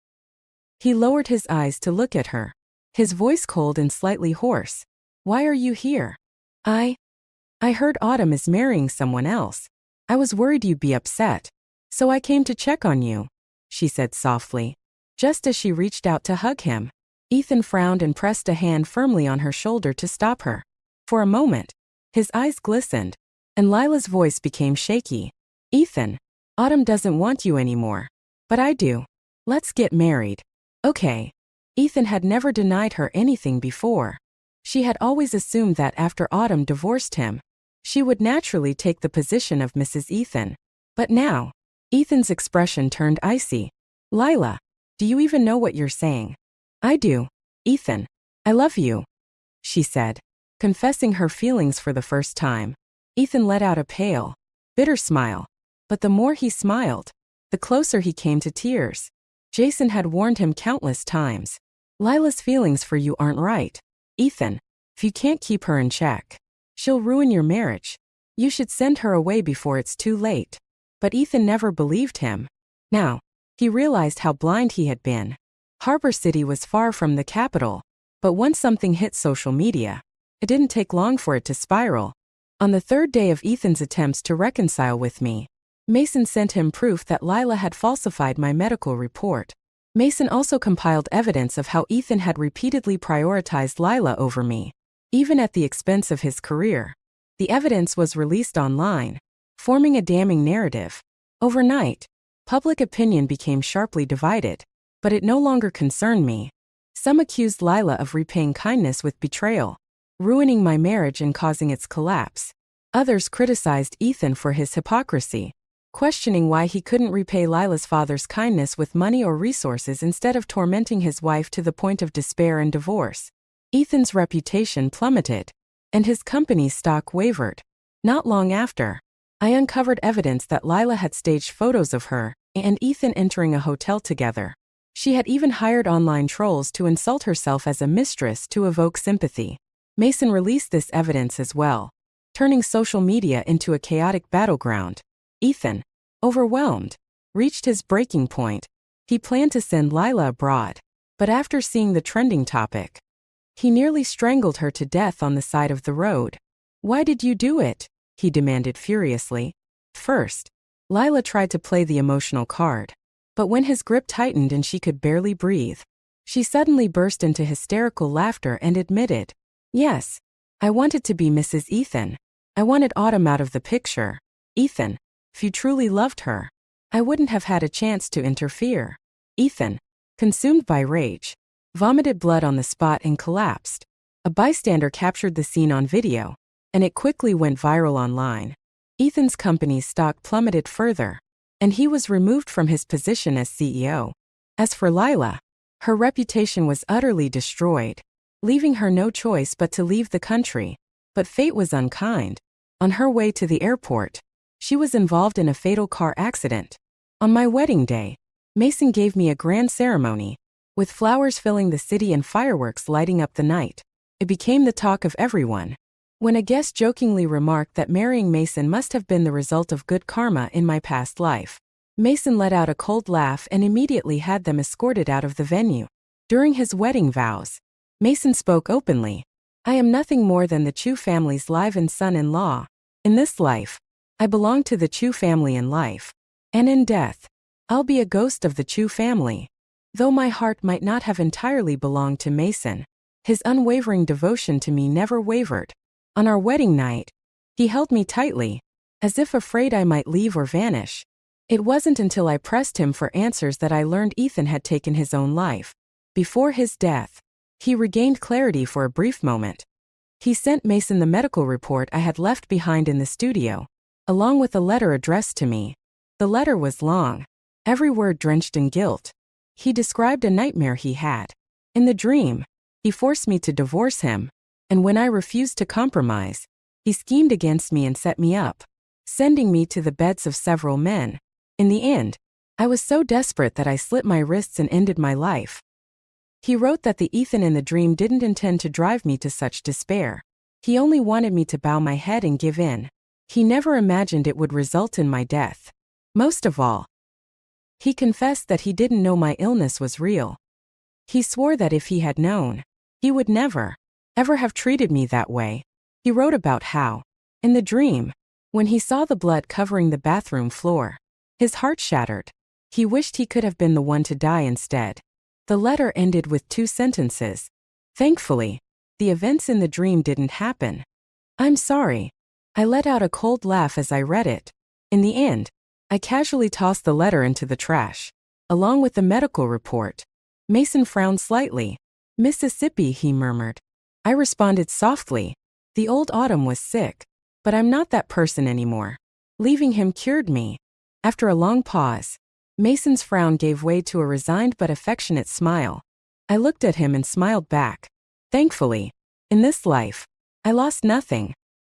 Speaker 1: He lowered his eyes to look at her, his voice cold and slightly hoarse. "Why are you here?" I heard Autumn is marrying someone else. I was worried you'd be upset, so I came to check on you," she said softly, just as she reached out to hug him. Ethan frowned and pressed a hand firmly on her shoulder to stop her. For a moment, his eyes glistened, and Lila's voice became shaky. "Ethan, Autumn doesn't want you anymore, but I do. Let's get married." "Okay." Ethan had never denied her anything before. She had always assumed that after Autumn divorced him, she would naturally take the position of Mrs. Ethan. But now, Ethan's expression turned icy. "Lila," Do you even know what you're saying? I do. Ethan. I love you, she said, confessing her feelings for the first time. Ethan let out a pale, bitter smile. But the more he smiled, the closer he came to tears. Jason had warned him countless times. Lila's feelings for you aren't right, Ethan. If you can't keep her in check, she'll ruin your marriage. You should send her away before it's too late. But Ethan never believed him. Now, he realized how blind he had been. Harbor City was far from the capital. But once something hit social media, it didn't take long for it to spiral. On the third day of Ethan's attempts to reconcile with me, Mason sent him proof that Lila had falsified my medical report. Mason also compiled evidence of how Ethan had repeatedly prioritized Lila over me, even at the expense of his career. The evidence was released online, forming a damning narrative. Overnight, public opinion became sharply divided, but it no longer concerned me. Some accused Lila of repaying kindness with betrayal, ruining my marriage and causing its collapse. Others criticized Ethan for his hypocrisy, questioning why he couldn't repay Lila's father's kindness with money or resources instead of tormenting his wife to the point of despair and divorce. Ethan's reputation plummeted, and his company's stock wavered. Not long after, I uncovered evidence that Lila had staged photos of her and Ethan entering a hotel together. She had even hired online trolls to insult herself as a mistress to evoke sympathy. Mason released this evidence as well, turning social media into a chaotic battleground. Ethan, overwhelmed, reached his breaking point. He planned to send Lila abroad, but after seeing the trending topic, he nearly strangled her to death on the side of the road. Why did you do it? He demanded furiously. First, Lila tried to play the emotional card. But when his grip tightened and she could barely breathe, she suddenly burst into hysterical laughter and admitted, "Yes, I wanted to be Mrs. Ethan. I wanted Autumn out of the picture. Ethan, if you truly loved her, I wouldn't have had a chance to interfere." Ethan, consumed by rage, vomited blood on the spot and collapsed. A bystander captured the scene on video, and it quickly went viral online. Ethan's company's stock plummeted further, and he was removed from his position as CEO. As for Lila, her reputation was utterly destroyed, leaving her no choice but to leave the country. But fate was unkind. On her way to the airport, she was involved in a fatal car accident. On my wedding day, Mason gave me a grand ceremony, with flowers filling the city and fireworks lighting up the night. It became the talk of everyone. When a guest jokingly remarked that marrying Mason must have been the result of good karma in my past life, Mason let out a cold laugh and immediately had them escorted out of the venue. During his wedding vows, Mason spoke openly. "I am nothing more than the Chu family's live-in son-in-law. In this life, I belong to the Chu family in life. And in death, I'll be a ghost of the Chu family." Though my heart might not have entirely belonged to Mason, his unwavering devotion to me never wavered. On our wedding night, he held me tightly, as if afraid I might leave or vanish. It wasn't until I pressed him for answers that I learned Ethan had taken his own life. Before his death, he regained clarity for a brief moment. He sent Mason the medical report I had left behind in the studio, along with a letter addressed to me. The letter was long, every word drenched in guilt. He described a nightmare he had. In the dream, he forced me to divorce him, and when I refused to compromise, he schemed against me and set me up, sending me to the beds of several men. In the end, I was so desperate that I slit my wrists and ended my life. He wrote that the Ethan in the dream didn't intend to drive me to such despair. He only wanted me to bow my head and give in. He never imagined it would result in my death. Most of all, he confessed that he didn't know my illness was real. He swore that if he had known, he would never, ever have treated me that way. He wrote about how, in the dream, when he saw the blood covering the bathroom floor, his heart shattered. He wished he could have been the one to die instead. The letter ended with 2 sentences. Thankfully, the events in the dream didn't happen. I'm sorry. I let out a cold laugh as I read it. In the end, I casually tossed the letter into the trash, along with the medical report. Mason frowned slightly. "Mississippi," he murmured. I responded softly. "The old Autumn was sick, but I'm not that person anymore." Leaving him cured me. After a long pause, Mason's frown gave way to a resigned but affectionate smile. I looked at him and smiled back. Thankfully, in this life, I lost nothing.